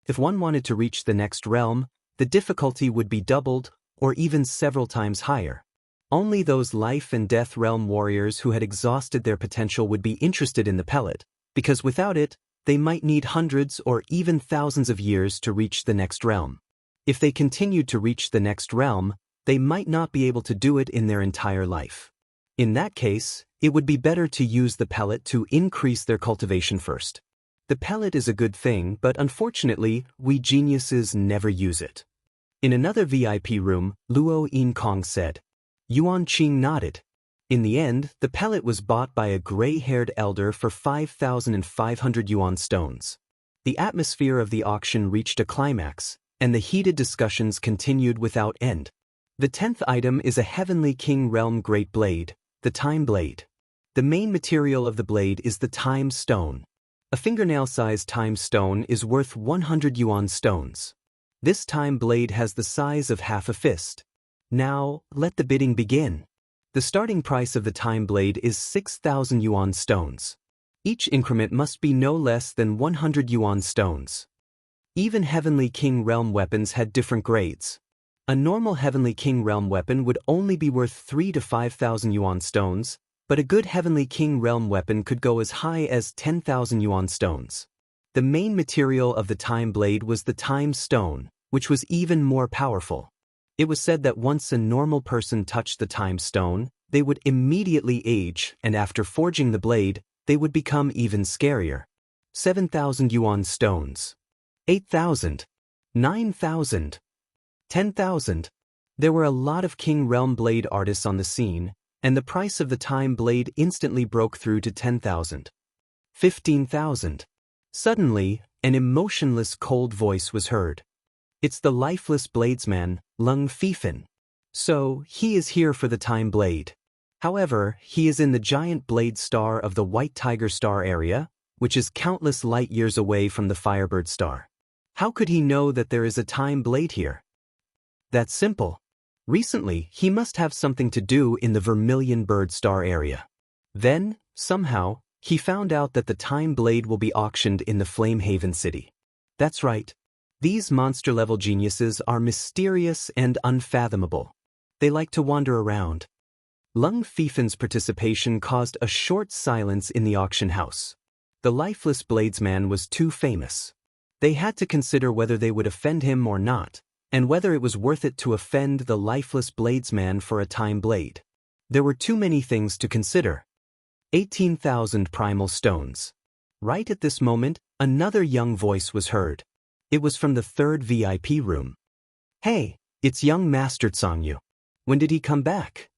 If one wanted to reach the next realm, the difficulty would be doubled, or even several times higher. Only those life and death realm warriors who had exhausted their potential would be interested in the pellet, because without it, they might need hundreds or even thousands of years to reach the next realm. If they continued to reach the next realm, they might not be able to do it in their entire life. In that case, it would be better to use the pellet to increase their cultivation first. The pellet is a good thing, but unfortunately, we geniuses never use it. In another VIP room, Luo Yinkong said. Yuan Qing nodded. In the end, the pellet was bought by a gray-haired elder for 5,500 yuan stones. The atmosphere of the auction reached a climax, and the heated discussions continued without end. The 10th item is a Heavenly King Realm Great Blade, the Time Blade. The main material of the blade is the Time Stone. A fingernail-sized time stone is worth 100 yuan stones. This time blade has the size of half a fist. Now, let the bidding begin. The starting price of the time blade is 6,000 yuan stones. Each increment must be no less than 100 yuan stones. Even Heavenly King Realm weapons had different grades. A normal Heavenly King Realm weapon would only be worth 3 to 5,000 yuan stones, but a good Heavenly King Realm weapon could go as high as 10,000 yuan stones. The main material of the Time Blade was the Time Stone, which was even more powerful. It was said that once a normal person touched the Time Stone, they would immediately age, and after forging the blade, they would become even scarier. 7,000 yuan stones. 8,000. 9,000. 10,000. There were a lot of King Realm blade artists on the scene, and the price of the Time Blade instantly broke through to 10,000. 15,000. Suddenly, an emotionless cold voice was heard. It's the lifeless bladesman, Lung Fifan. So, he is here for the Time Blade. However, he is in the giant blade star of the White Tiger Star area, which is countless light years away from the Firebird Star. How could he know that there is a Time Blade here? That's simple. Recently, he must have something to do in the Vermilion Bird Star area. Then, somehow, he found out that the Time Blade will be auctioned in the Flamehaven City. That's right. These monster-level geniuses are mysterious and unfathomable. They like to wander around. Lung Fifan's participation caused a short silence in the auction house. The lifeless bladesman was too famous. They had to consider whether they would offend him or not, and whether it was worth it to offend the lifeless bladesman for a time blade. There were too many things to consider. 18,000 primal stones. Right at this moment, another young voice was heard. It was from the third VIP room. Hey, it's young Master Tsangyu. When did he come back?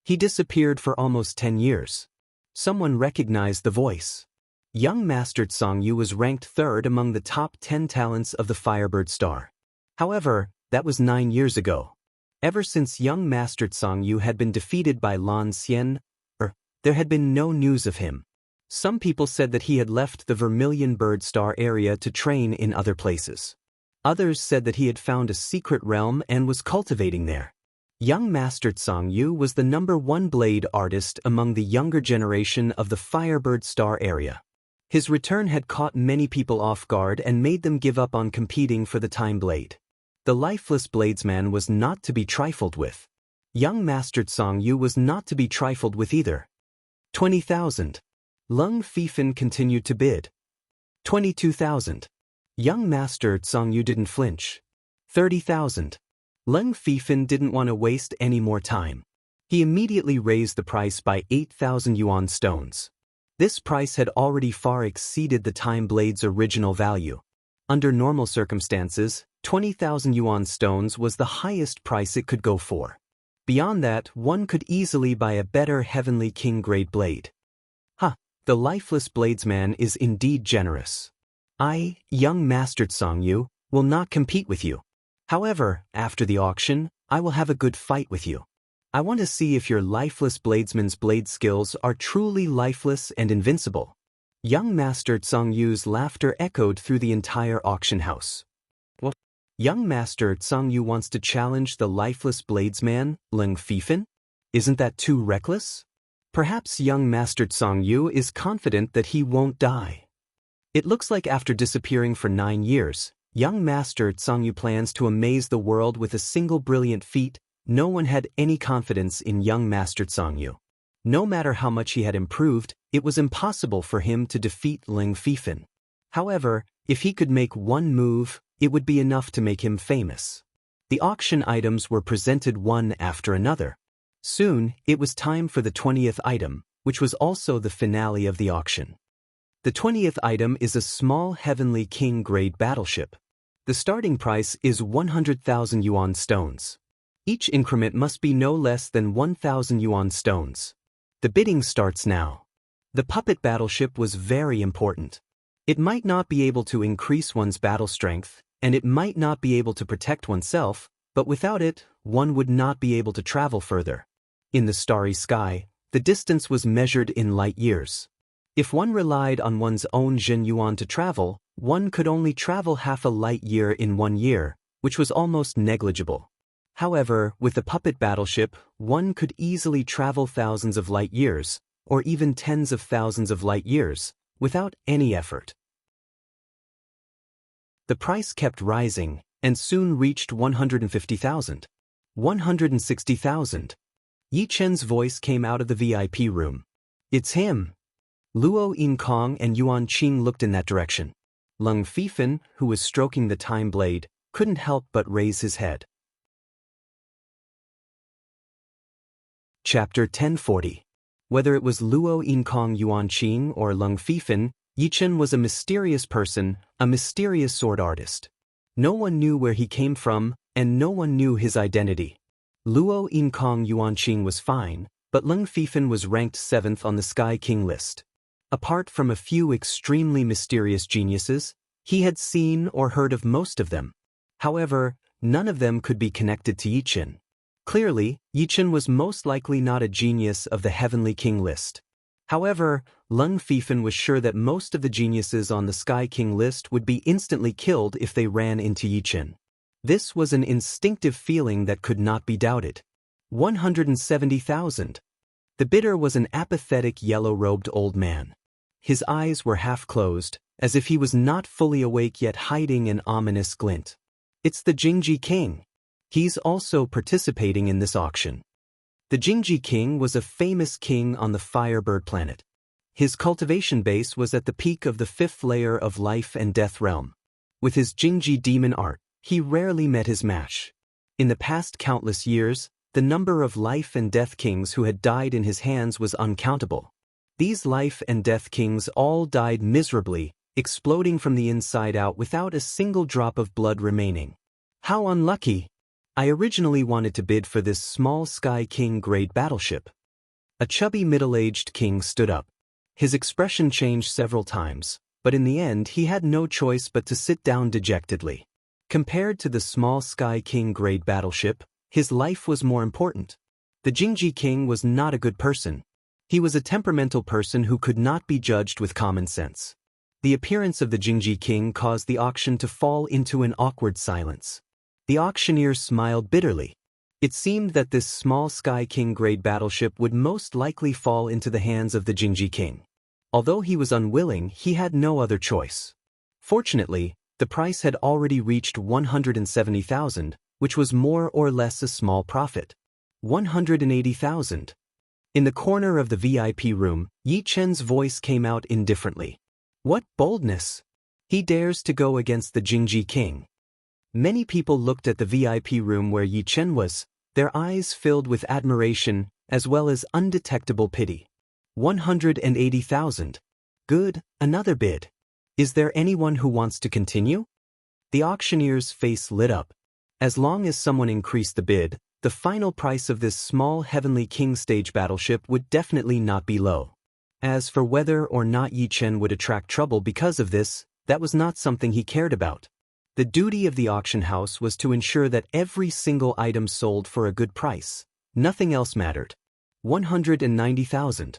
He disappeared for almost 10 years. Someone recognized the voice. Young Master Tsangyu was ranked third among the top 10 talents of the Firebird Star. However, that was 9 years ago. Ever since young Master Tsangyu had been defeated by Lan Xian, there had been no news of him. Some people said that he had left the Vermilion Bird Star area to train in other places. Others said that he had found a secret realm and was cultivating there. Young Master Tsangyu was the #1 blade artist among the younger generation of the Firebird Star area. His return had caught many people off guard and made them give up on competing for the Time Blade. The lifeless bladesman was not to be trifled with. Young Master Tsangyu was not to be trifled with either. 20,000. Lung Fifan continued to bid. 22,000. Young Master Tsangyu didn't flinch. 30,000. Lung Fifan didn't want to waste any more time. He immediately raised the price by 8,000 yuan stones. This price had already far exceeded the Time Blade's original value. Under normal circumstances, 20,000 yuan stones was the highest price it could go for. Beyond that, one could easily buy a better Heavenly King grade blade. The lifeless bladesman is indeed generous. I, young Master Tsangyu, will not compete with you. However, after the auction, I will have a good fight with you. I want to see if your lifeless bladesman's blade skills are truly lifeless and invincible. Young Master Tsangyu's laughter echoed through the entire auction house. What? Young Master Tsangyu wants to challenge the lifeless bladesman, Lung Fifan? Isn't that too reckless? Perhaps young Master Tsangyu is confident that he won't die. It looks like after disappearing for 9 years, Young Master Tsangyu plans to amaze the world with a single brilliant feat. No one had any confidence in young Master Tsangyu. No matter how much he had improved, it was impossible for him to defeat Ling Fifan. However, if he could make one move, it would be enough to make him famous. The auction items were presented one after another. Soon, it was time for the 20th item, which was also the finale of the auction. The 20th item is a small Heavenly King grade battleship. The starting price is 100,000 yuan stones. Each increment must be no less than 1,000 yuan stones. The bidding starts now. The puppet battleship was very important. It might not be able to increase one's battle strength, and it might not be able to protect oneself, but without it, one would not be able to travel further. In the starry sky, the distance was measured in light years. If one relied on one's own Zhen Yuan to travel, one could only travel half a light year in 1 year, which was almost negligible. However, with the puppet battleship, one could easily travel thousands of light years, or even tens of thousands of light years, without any effort. The price kept rising, and soon reached 150,000. 160,000. Yi Chen's voice came out of the VIP room. It's him. Luo Yinkong and Yuan Qing looked in that direction. Lung Fifan, who was stroking the time blade, couldn't help but raise his head. Chapter 1040. Whether it was Luo Yinkong Yuan Qing or Lung Fifan, Yi Chen was a mysterious person, a mysterious sword artist. No one knew where he came from, and no one knew his identity. Luo Yinkong Yuan Qing was fine, but Lung Fifan was ranked 7th on the Sky King list. Apart from a few extremely mysterious geniuses, he had seen or heard of most of them. However, none of them could be connected to Yi Chen. Clearly, Yi Chen was most likely not a genius of the Heavenly King list. However, Lung Fifan was sure that most of the geniuses on the Sky King list would be instantly killed if they ran into Yi Chen. This was an instinctive feeling that could not be doubted. 170,000. The bidder was an apathetic yellow-robed old man. His eyes were half closed, as if he was not fully awake yet hiding an ominous glint. It's the Jingji King. He's also participating in this auction. The Jingji King was a famous king on the Firebird planet. His cultivation base was at the peak of the 5th layer of life and death realm. With his Jingji demon art, he rarely met his match. In the past countless years, the number of life and death kings who had died in his hands was uncountable. These life and death kings all died miserably, exploding from the inside out without a single drop of blood remaining. How unlucky! I originally wanted to bid for this small Sky King grade battleship. A chubby middle-aged king stood up. His expression changed several times, but in the end he had no choice but to sit down dejectedly. Compared to the small Sky King grade battleship, his life was more important. The Jingji King was not a good person. He was a temperamental person who could not be judged with common sense. The appearance of the Jingji King caused the auction to fall into an awkward silence. The auctioneer smiled bitterly. It seemed that this small Sky King grade battleship would most likely fall into the hands of the Jingji King. Although he was unwilling, he had no other choice. Fortunately, the price had already reached 170,000, which was more or less a small profit. 180,000. In the corner of the VIP room, Yi Chen's voice came out indifferently. What boldness! He dares to go against the Jingji King. Many people looked at the VIP room where Yi Chen was, their eyes filled with admiration as well as undetectable pity. 180,000. Good, another bid. Is there anyone who wants to continue? The auctioneer's face lit up. As long as someone increased the bid, the final price of this small Heavenly King stage battleship would definitely not be low. As for whether or not Yi Chen would attract trouble because of this, that was not something he cared about. The duty of the auction house was to ensure that every single item sold for a good price. Nothing else mattered. 190,000.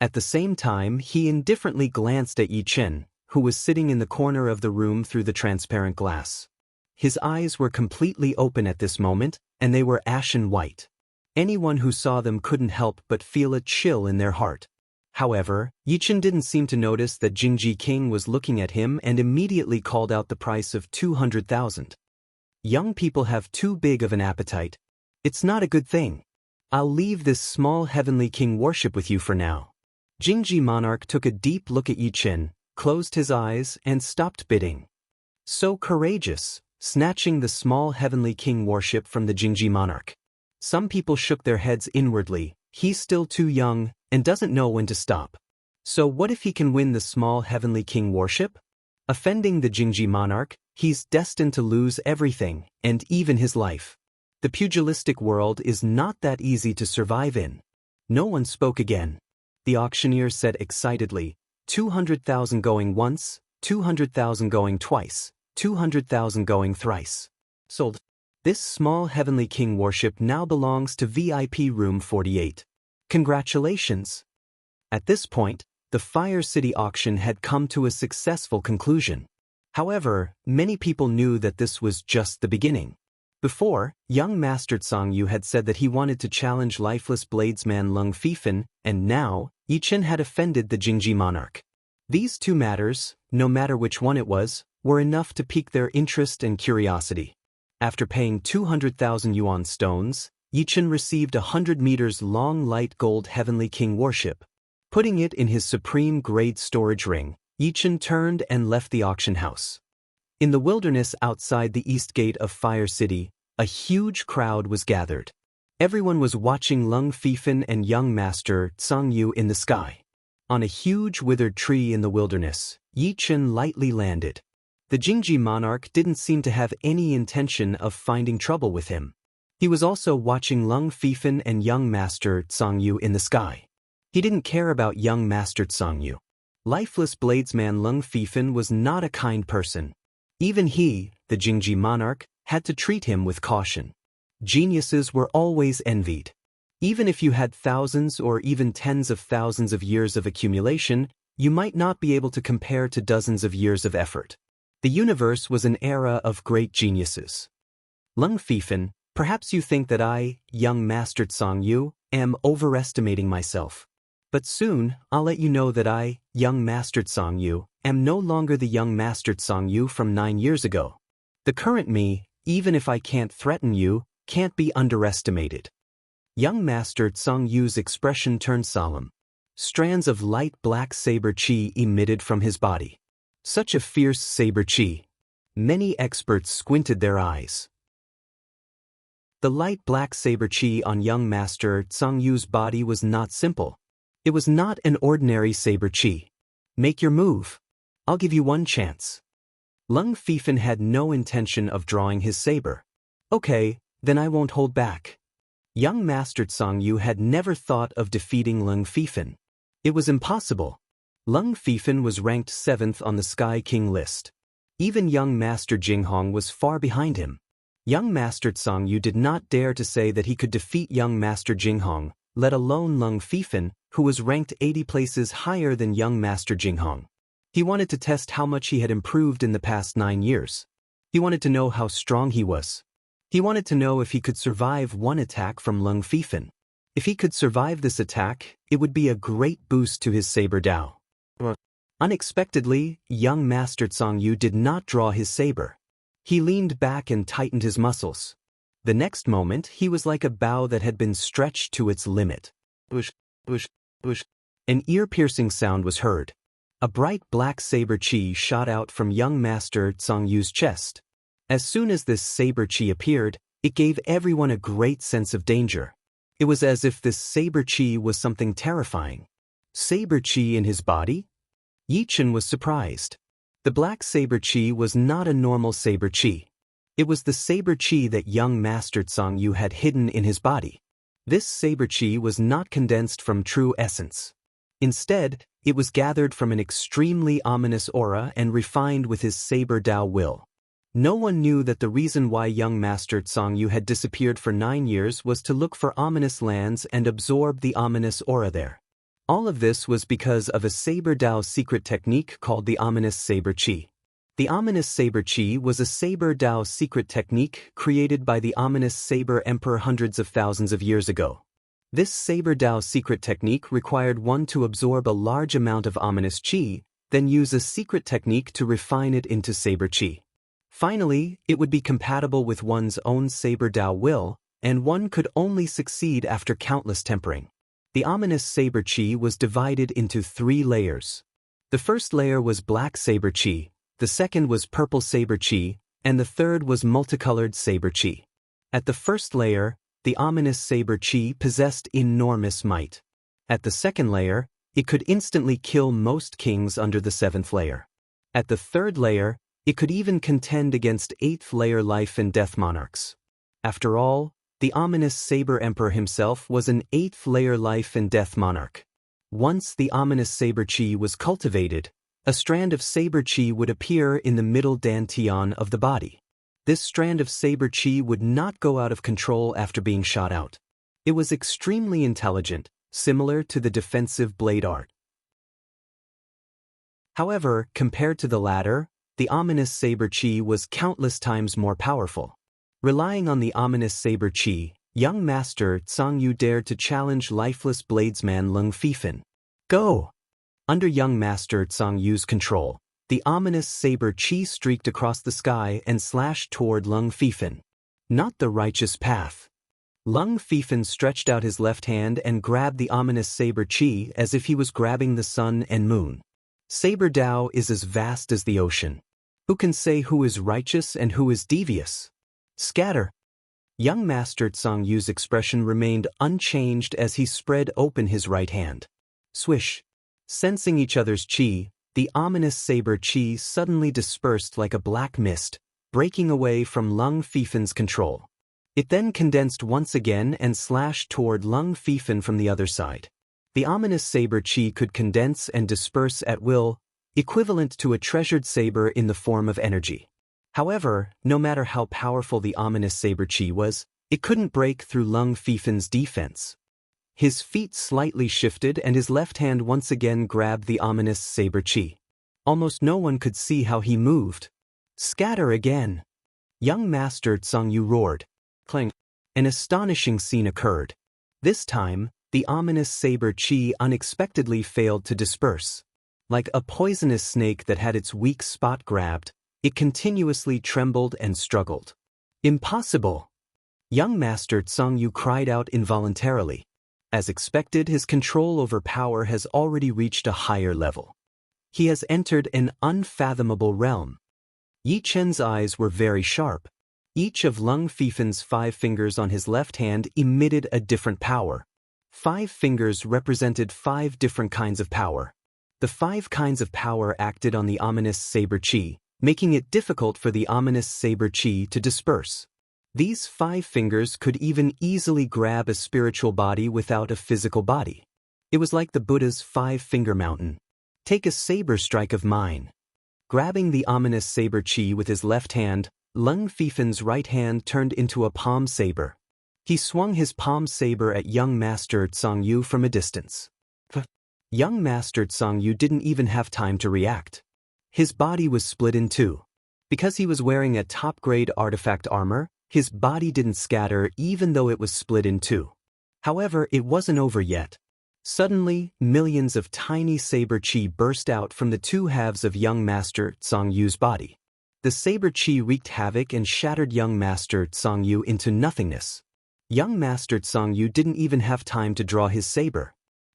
At the same time, he indifferently glanced at Yi Chen, who was sitting in the corner of the room through the transparent glass. His eyes were completely open at this moment, and they were ashen white. Anyone who saw them couldn't help but feel a chill in their heart. However, Yichen didn't seem to notice that Jingji King was looking at him and immediately called out the price of 200,000. Young people have too big of an appetite. It's not a good thing. I'll leave this small heavenly king worship with you for now. Jingji monarch took a deep look at Yichen, closed his eyes, and stopped bidding. So courageous, snatching the small heavenly king worship from the Jingji monarch. Some people shook their heads inwardly. He's still too young and doesn't know when to stop. So what if he can win the small heavenly king worship? Offending the Jingji monarch, he's destined to lose everything, and even his life. The pugilistic world is not that easy to survive in. No one spoke again. The auctioneer said excitedly, 200,000 going once, 200,000 going twice, 200,000 going thrice. Sold. This small heavenly king worship now belongs to VIP room 48. Congratulations! At this point, the Fire City auction had come to a successful conclusion. However, many people knew that this was just the beginning. Before, young Master Tsang Yu had said that he wanted to challenge lifeless bladesman Lung Fifan, and now, Yichen had offended the Jingji monarch. These two matters, no matter which one it was, were enough to pique their interest and curiosity. After paying 200,000 yuan stones, Yichen received 100 meters long light gold heavenly king worship. Putting it in his supreme grade storage ring, Yichen turned and left the auction house. In the wilderness outside the east gate of Fire City, a huge crowd was gathered. Everyone was watching Lung Fifan and young Master Tsang Yu in the sky. On a huge withered tree in the wilderness, Yichen lightly landed. The Jingji monarch didn't seem to have any intention of finding trouble with him. He was also watching Lung Fifan and young Master Tsang Yu in the sky. He didn't care about young Master Tsang Yu. Lifeless bladesman Lung Fifan was not a kind person. Even he, the Jingji monarch, had to treat him with caution. Geniuses were always envied. Even if you had thousands or even tens of thousands of years of accumulation, you might not be able to compare to dozens of years of effort. The universe was an era of great geniuses. Lung Fifan, perhaps you think that I, young Master Tsang Yu, am overestimating myself. But soon, I'll let you know that I, young Master Tsang Yu, am no longer the young Master Tsang Yu from 9 years ago. The current me, even if I can't threaten you, can't be underestimated. Young Master Tsang Yu's expression turned solemn. Strands of light black saber chi emitted from his body. Such a fierce saber chi. Many experts squinted their eyes. The light black saber chi on young Master Tsang Yu's body was not simple. It was not an ordinary saber chi. Make your move. I'll give you one chance. Lung Fifan had no intention of drawing his saber. Okay, then I won't hold back. Young Master Tsang Yu had never thought of defeating Lung Fifan. It was impossible. Lung Fifan was ranked 7th on the Sky King list. Even young Master Jinghong was far behind him. Young Master Tsang Yu did not dare to say that he could defeat young Master Jinghong, let alone Lung Fifan, who was ranked 80 places higher than young Master Jinghong. He wanted to test how much he had improved in the past 9 years. He wanted to know how strong he was. He wanted to know if he could survive one attack from Lung Fifan. If he could survive this attack, it would be a great boost to his saber Dao. Unexpectedly, young Master Tsang Yu did not draw his saber. He leaned back and tightened his muscles. The next moment, he was like a bow that had been stretched to its limit. Bush, bush, bush. An ear-piercing sound was heard. A bright black saber chi shot out from young Master Tsang Yu's chest. As soon as this saber chi appeared, it gave everyone a great sense of danger. It was as if this saber chi was something terrifying. Saber chi in his body? Yichen was surprised. The black saber chi was not a normal saber chi. It was the saber chi that young Master Tsang Yu had hidden in his body. This saber chi was not condensed from true essence. Instead, it was gathered from an extremely ominous aura and refined with his saber Dao will. No one knew that the reason why young Master Tsang Yu had disappeared for 9 years was to look for ominous lands and absorb the ominous aura there. All of this was because of a saber Dao secret technique called the ominous saber chi. The ominous saber chi was a saber Dao secret technique created by the ominous saber emperor hundreds of thousands of years ago. This Saber Dao secret technique required one to absorb a large amount of ominous qi, then use a secret technique to refine it into Saber Qi. Finally, it would be compatible with one's own Saber Dao will, and one could only succeed after countless tempering. The ominous Saber Qi was divided into 3 layers. The first layer was black Saber Qi, the second was purple Saber Qi, and the third was multicolored Saber Qi. At the first layer, the ominous Saber Qi possessed enormous might. At the second layer, it could instantly kill most kings under the 7th layer. At the third layer, it could even contend against 8th layer life and death monarchs. After all, the ominous Saber Emperor himself was an 8th layer life and death monarch. Once the ominous Saber Qi was cultivated, a strand of Saber Qi would appear in the middle dantian of the body. This strand of Saber Qi would not go out of control after being shot out. It was extremely intelligent, similar to the defensive blade art. However, compared to the latter, the ominous Saber Qi was countless times more powerful. Relying on the ominous Saber Qi, young master Zhang Yu dared to challenge lifeless bladesman Lung Fifan. Go! Under young master Zhang Yu's control, the ominous Saber Qi streaked across the sky and slashed toward Lung Fifan. Not the righteous path. Lung Fifan stretched out his left hand and grabbed the ominous Saber Qi as if he was grabbing the sun and moon. Saber Dao is as vast as the ocean. Who can say who is righteous and who is devious? Scatter! Young master Zhang Yu's expression remained unchanged as he spread open his right hand. Swish! Sensing each other's qi, the ominous Saber Qi suddenly dispersed like a black mist, breaking away from Lung Fifan's control. It then condensed once again and slashed toward Lung Fifan from the other side. The ominous Saber Qi could condense and disperse at will, equivalent to a treasured saber in the form of energy. However, no matter how powerful the ominous Saber Qi was, it couldn't break through Lung Fifan's defense. His feet slightly shifted and his left hand once again grabbed the ominous Saber Qi. Almost no one could see how he moved. Scatter again! Young master Zhang Yu roared. Clang! An astonishing scene occurred. This time, the ominous Saber Qi unexpectedly failed to disperse. Like a poisonous snake that had its weak spot grabbed, it continuously trembled and struggled. Impossible! Young master Zhang Yu cried out involuntarily. As expected, his control over power has already reached a higher level. He has entered an unfathomable realm. Yi Chen's eyes were very sharp. Each of Lung Fifan's 5 fingers on his left hand emitted a different power. 5 fingers represented 5 different kinds of power. The 5 kinds of power acted on the ominous Saber Qi, making it difficult for the ominous Saber Qi to disperse. These 5 fingers could even easily grab a spiritual body without a physical body. It was like the Buddha's 5-finger mountain. Take a saber strike of mine. Grabbing the ominous Saber Qi with his left hand, Lung Fifan's right hand turned into a palm saber. He swung his palm saber at young master Zhang Yu from a distance. Young master Zhang Yu didn't even have time to react. His body was split in 2. Because he was wearing a top-grade artifact armor, his body didn't scatter even though it was split in 2. However, it wasn't over yet. Suddenly, millions of tiny Saber Qi burst out from the 2 halves of young master Zhang Yu's body. The Saber Qi wreaked havoc and shattered young master Zhang Yu into nothingness. Young master Zhang Yu didn't even have time to draw his saber.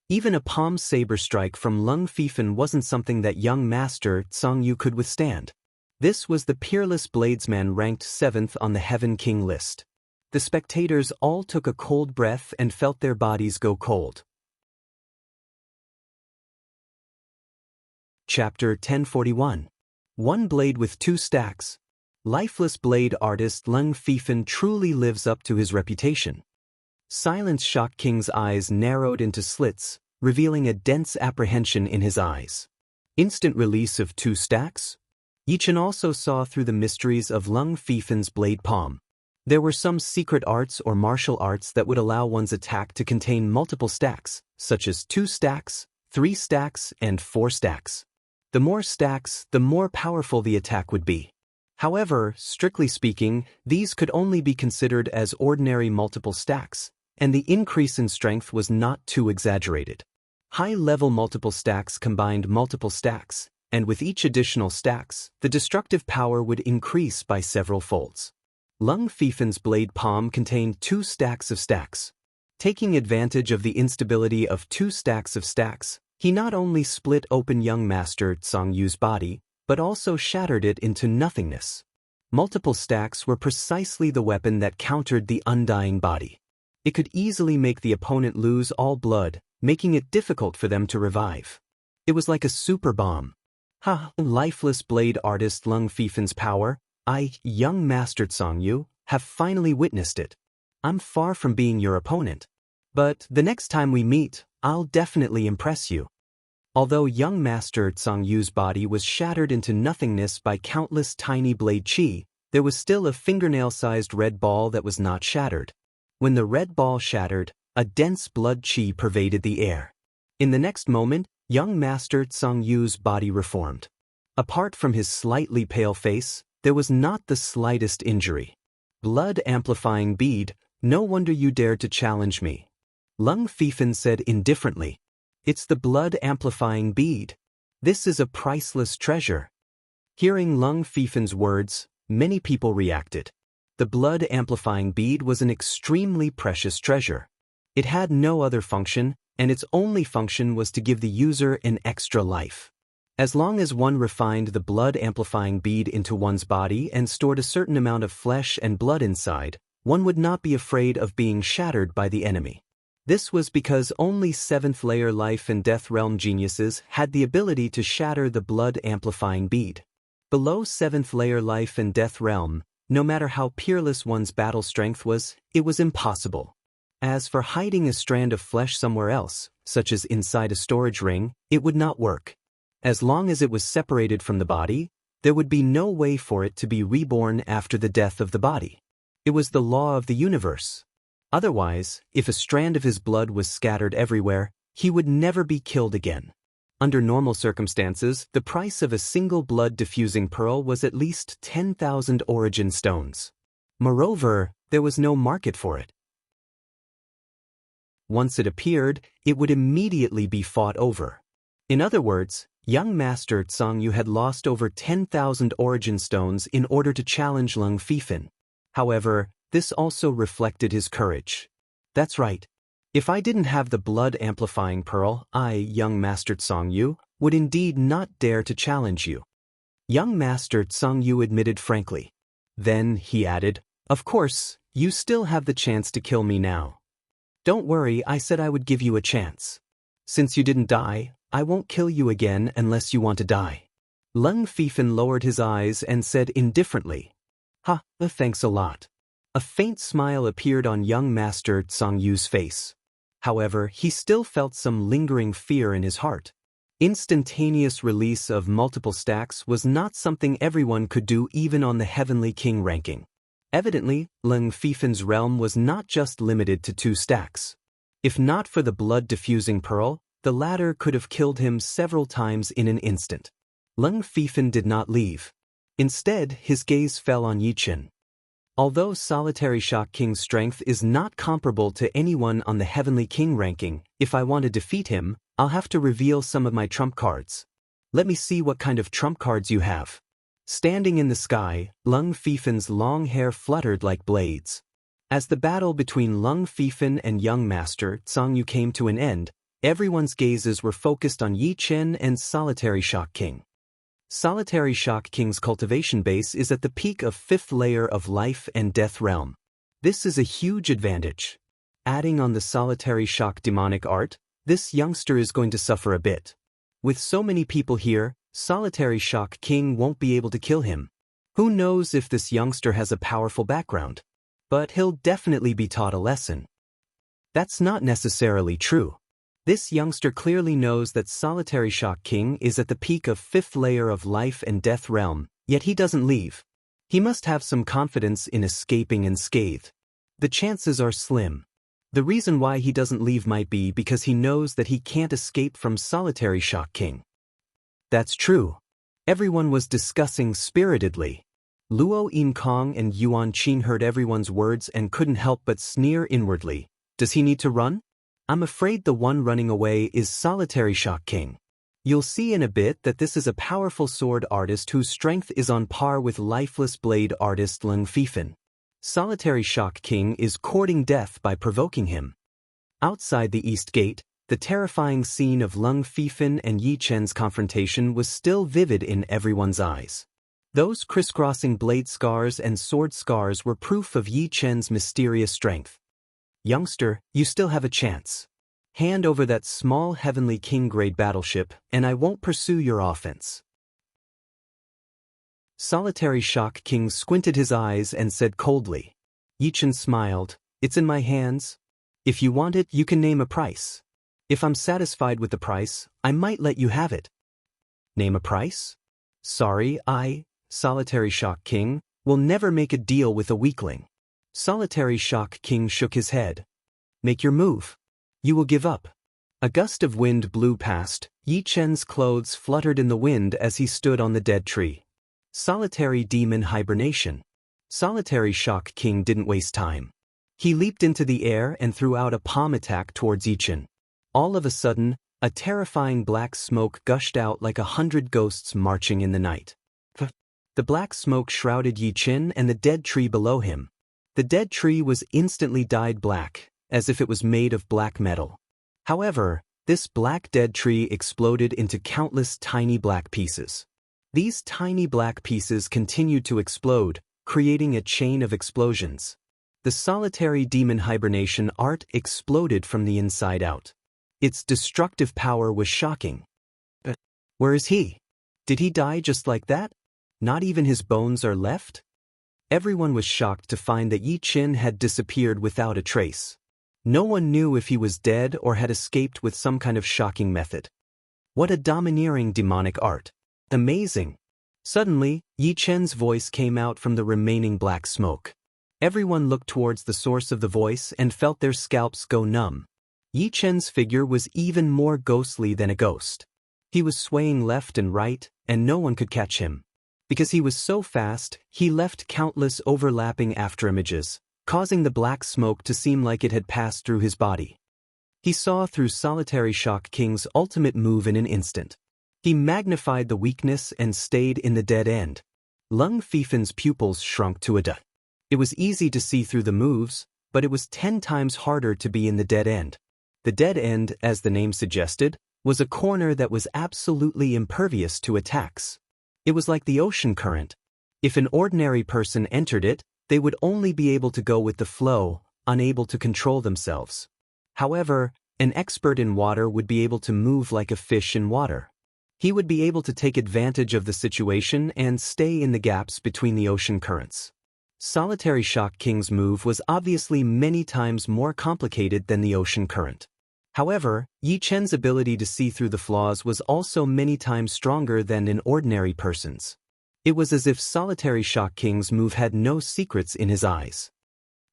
Even a palm saber strike from Lung Fifan wasn't something that young master Zhang Yu could withstand. This was the peerless bladesman ranked 7th on the Heaven King list. The spectators all took a cold breath and felt their bodies go cold. Chapter 1041. One blade with 2 stacks. Lifeless blade artist Lung Fifan truly lives up to his reputation. Silence shocked King's eyes narrowed into slits, revealing a dense apprehension in his eyes. Instant release of 2 stacks? Yi Chen also saw through the mysteries of Lung Fifan's blade palm. There were some secret arts or martial arts that would allow one's attack to contain multiple stacks, such as 2 stacks, 3 stacks, and 4 stacks. The more stacks, the more powerful the attack would be. However, strictly speaking, these could only be considered as ordinary multiple stacks, And the increase in strength was not too exaggerated. High-level multiple stacks combined multiple stacks, and with each additional stacks, the destructive power would increase by several folds. Lung Fifin's blade palm contained 2 stacks of stacks. Taking advantage of the instability of 2 stacks of stacks, he not only split open young Master Tsang Yu's body, but also shattered it into nothingness. Multiple stacks were precisely the weapon that countered the undying body. It could easily make the opponent lose all blood, making it difficult for them to revive. It was like a super bomb. Lifeless blade artist Lung Fifin's power, young Master Tsang Yu, have finally witnessed it. I'm far from being your opponent. But the next time we meet, I'll definitely impress you. Although young Master Tsang Yu's body was shattered into nothingness by countless tiny blade chi, there was still a fingernail-sized red ball that was not shattered. When the red ball shattered, a dense blood chi pervaded the air. In the next moment, young Master Tsang Yu's body reformed. Apart from his slightly pale face, there was not the slightest injury. Blood-amplifying bead, no wonder you dared to challenge me. Lung Fifin said indifferently. It's the blood-amplifying bead. This is a priceless treasure. Hearing Lung Fifin's words, many people reacted. The blood-amplifying bead was an extremely precious treasure. It had no other function, and its only function was to give the user an extra life. As long as one refined the blood-amplifying bead into one's body and stored a certain amount of flesh and blood inside, one would not be afraid of being shattered by the enemy. This was because only 7th-layer life and death realm geniuses had the ability to shatter the blood-amplifying bead. Below 7th-layer life and death realm, no matter how peerless one's battle strength was, it was impossible. As for hiding a strand of flesh somewhere else, such as inside a storage ring, it would not work. As long as it was separated from the body, there would be no way for it to be reborn after the death of the body. It was the law of the universe. Otherwise, if a strand of his blood was scattered everywhere, he would never be killed again. Under normal circumstances, the price of a single blood-diffusing pearl was at least 10,000 origin stones. Moreover, there was no market for it. Once it appeared, it would immediately be fought over. In other words, young Master Tsang Yu had lost over 10,000 origin stones in order to challenge Lung Fifin. However, this also reflected his courage. That's right. If I didn't have the blood-amplifying pearl, young Master Tsang Yu, would indeed not dare to challenge you. Young Master Tsang Yu admitted frankly. Then, he added, of course, you still have the chance to kill me now. Don't worry, I said I would give you a chance. Since you didn't die, I won't kill you again unless you want to die. Lung Fifin lowered his eyes and said indifferently, thanks a lot. A faint smile appeared on young Master Tsang Yu's face. However, he still felt some lingering fear in his heart. Instantaneous release of multiple stacks was not something everyone could do even on the Heavenly King ranking. Evidently, Lung Fifin's realm was not just limited to 2 stacks. If not for the blood-diffusing pearl, the latter could have killed him several times in an instant. Lung Fifin did not leave. Instead, his gaze fell on Yichen. Although Solitary Shock King's strength is not comparable to anyone on the Heavenly King ranking, if I want to defeat him, I'll have to reveal some of my trump cards. Let me see what kind of trump cards you have. Standing in the sky, Lung Fifin's long hair fluttered like blades. As the battle between Lung Fifin and young Master Tsang Yu came to an end, everyone's gazes were focused on Yi Chen and Solitary Shock King. Solitary Shock King's cultivation base is at the peak of 5th layer of life and death realm. This is a huge advantage. Adding on the Solitary Shock demonic art, this youngster is going to suffer a bit. With so many people here, Solitary Shock King won't be able to kill him. Who knows if this youngster has a powerful background? But he'll definitely be taught a lesson. That's not necessarily true. This youngster clearly knows that Solitary Shock King is at the peak of 5th layer of life and death realm, yet he doesn't leave. He must have some confidence in escaping unscathed. The chances are slim. The reason why he doesn't leave might be because he knows that he can't escape from Solitary Shock King. That's true. Everyone was discussing spiritedly. Luo Yinkong and Yuan Qin heard everyone's words and couldn't help but sneer inwardly. Does he need to run? I'm afraid the one running away is Solitary Shock King. You'll see in a bit that this is a powerful sword artist whose strength is on par with lifeless blade artist Lung Fifan. Solitary Shock King is courting death by provoking him. Outside the East Gate, the terrifying scene of Lung Fifan and Yi Chen's confrontation was still vivid in everyone's eyes. Those crisscrossing blade scars and sword scars were proof of Yi Chen's mysterious strength. Youngster, you still have a chance. Hand over that small Heavenly King-grade battleship, and I won't pursue your offense. Solitary Shock King squinted his eyes and said coldly. Yi Chen smiled. It's in my hands. If you want it, you can name a price. If I'm satisfied with the price, I might let you have it. Name a price? Sorry, Solitary Shock King, will never make a deal with a weakling. Solitary Shock King shook his head. Make your move. You will give up. A gust of wind blew past. Yi Chen's clothes fluttered in the wind as he stood on the dead tree. Solitary demon hibernation. Solitary Shock King didn't waste time. He leaped into the air and threw out a palm attack towards Yi Chen. All of a sudden, a terrifying black smoke gushed out like 100 ghosts marching in the night. The black smoke shrouded Yi Chen and the dead tree below him. The dead tree was instantly dyed black, as if it was made of black metal. However, this black dead tree exploded into countless tiny black pieces. These tiny black pieces continued to explode, creating a chain of explosions. The solitary demon hibernation art exploded from the inside out. Its destructive power was shocking. But where is he? Did he die just like that? Not even his bones are left? Everyone was shocked to find that Yi Chen had disappeared without a trace. No one knew if he was dead or had escaped with some kind of shocking method. What a domineering demonic art. Amazing. Suddenly, Yi Chen's voice came out from the remaining black smoke. Everyone looked towards the source of the voice and felt their scalps go numb. Yi Chen's figure was even more ghostly than a ghost. He was swaying left and right, and no one could catch him. Because he was so fast, he left countless overlapping afterimages, causing the black smoke to seem like it had passed through his body. He saw through Solitary Shock King's ultimate move in an instant. He magnified the weakness and stayed in the dead end. Lung Fifan's pupils shrunk to a dot. It was easy to see through the moves, but it was 10 times harder to be in the dead end. The dead end, as the name suggested, was a corner that was absolutely impervious to attacks. It was like the ocean current. If an ordinary person entered it, they would only be able to go with the flow, unable to control themselves. However, an expert in water would be able to move like a fish in water. He would be able to take advantage of the situation and stay in the gaps between the ocean currents. Solitary Shock King's move was obviously many times more complicated than the ocean current. However, Yi Chen's ability to see through the flaws was also many times stronger than an ordinary person's. It was as if Solitary Shock King's move had no secrets in his eyes.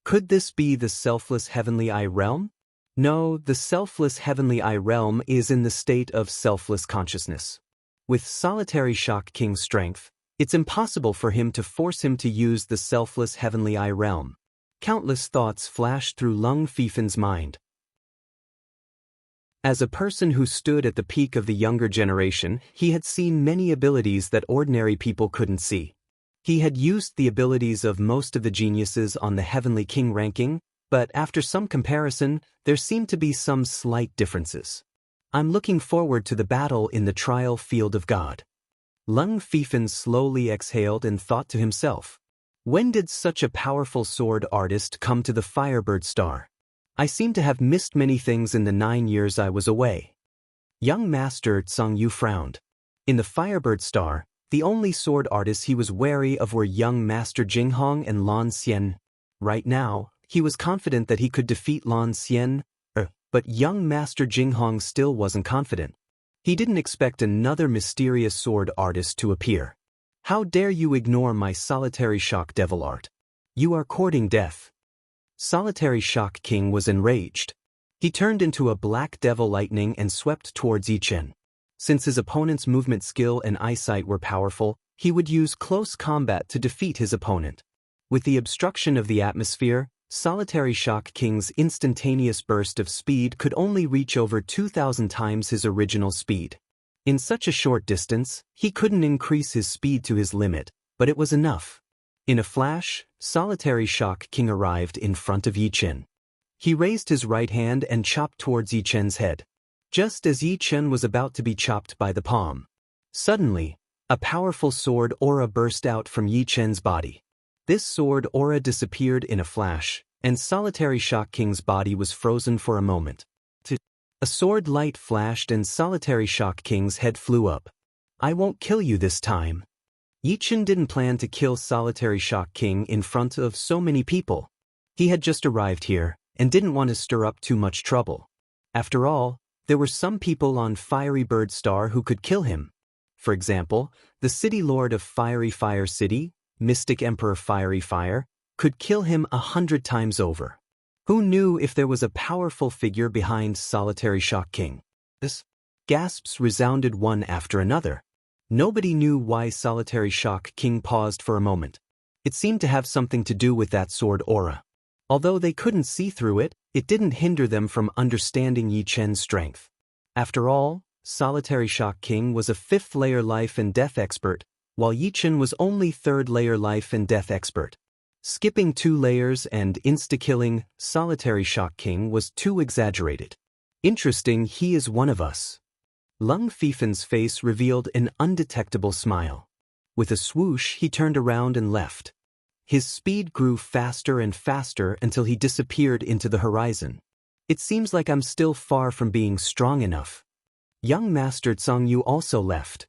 Could this be the selfless Heavenly Eye realm? No, the selfless Heavenly Eye realm is in the state of selfless consciousness. With Solitary Shock King's strength, it's impossible for him to force him to use the selfless Heavenly Eye realm. Countless thoughts flashed through Lung Fifan's mind. As a person who stood at the peak of the younger generation, he had seen many abilities that ordinary people couldn't see. He had used the abilities of most of the geniuses on the Heavenly King ranking, but after some comparison, there seemed to be some slight differences. I'm looking forward to the battle in the trial field of God. Lung Fifan slowly exhaled and thought to himself, when did such a powerful sword artist come to the Firebird Star? I seem to have missed many things in the 9 years I was away. Young Master Tsang Yu frowned. In the Firebird Star, the only sword artists he was wary of were young Master Jinghong and Lan Xian. Right now, he was confident that he could defeat Lan Xian, but young Master Jinghong still wasn't confident. He didn't expect another mysterious sword artist to appear. How dare you ignore my Solitary Shock Devil art? You are courting death. Solitary Shock King was enraged. He turned into a black devil lightning and swept towards Yi Chen. Since his opponent's movement skill and eyesight were powerful, he would use close combat to defeat his opponent. With the obstruction of the atmosphere, Solitary Shock King's instantaneous burst of speed could only reach over 2,000 times his original speed. In such a short distance, he couldn't increase his speed to his limit, but it was enough. In a flash, Solitary Shock King arrived in front of Yi Chen. He raised his right hand and chopped towards Yi Chen's head. Just as Yi Chen was about to be chopped by the palm, suddenly, a powerful sword aura burst out from Yi Chen's body. This sword aura disappeared in a flash, and Solitary Shock King's body was frozen for a moment. A sword light flashed and Solitary Shock King's head flew up. "I won't kill you this time." Yi Chen didn't plan to kill Solitary Shock King in front of so many people. He had just arrived here, and didn't want to stir up too much trouble. After all, there were some people on Fiery Bird Star who could kill him. For example, the City Lord of Fiery Fire City, Mystic Emperor Fiery Fire, could kill him 100 times over. Who knew if there was a powerful figure behind Solitary Shock King? Gasps resounded one after another. Nobody knew why Solitary Shock King paused for a moment. It seemed to have something to do with that sword aura. Although they couldn't see through it, it didn't hinder them from understanding Yi Chen's strength. After all, Solitary Shock King was a 5th layer life and death expert, while Yi Chen was only 3rd layer life and death expert. Skipping 2 layers and insta-killing Solitary Shock King was too exaggerated. Interesting, he is one of us. Lung Fifen's face revealed an undetectable smile. With a swoosh, he turned around and left. His speed grew faster and faster until he disappeared into the horizon. "It seems like I'm still far from being strong enough." Young Master Tsang Yu also left.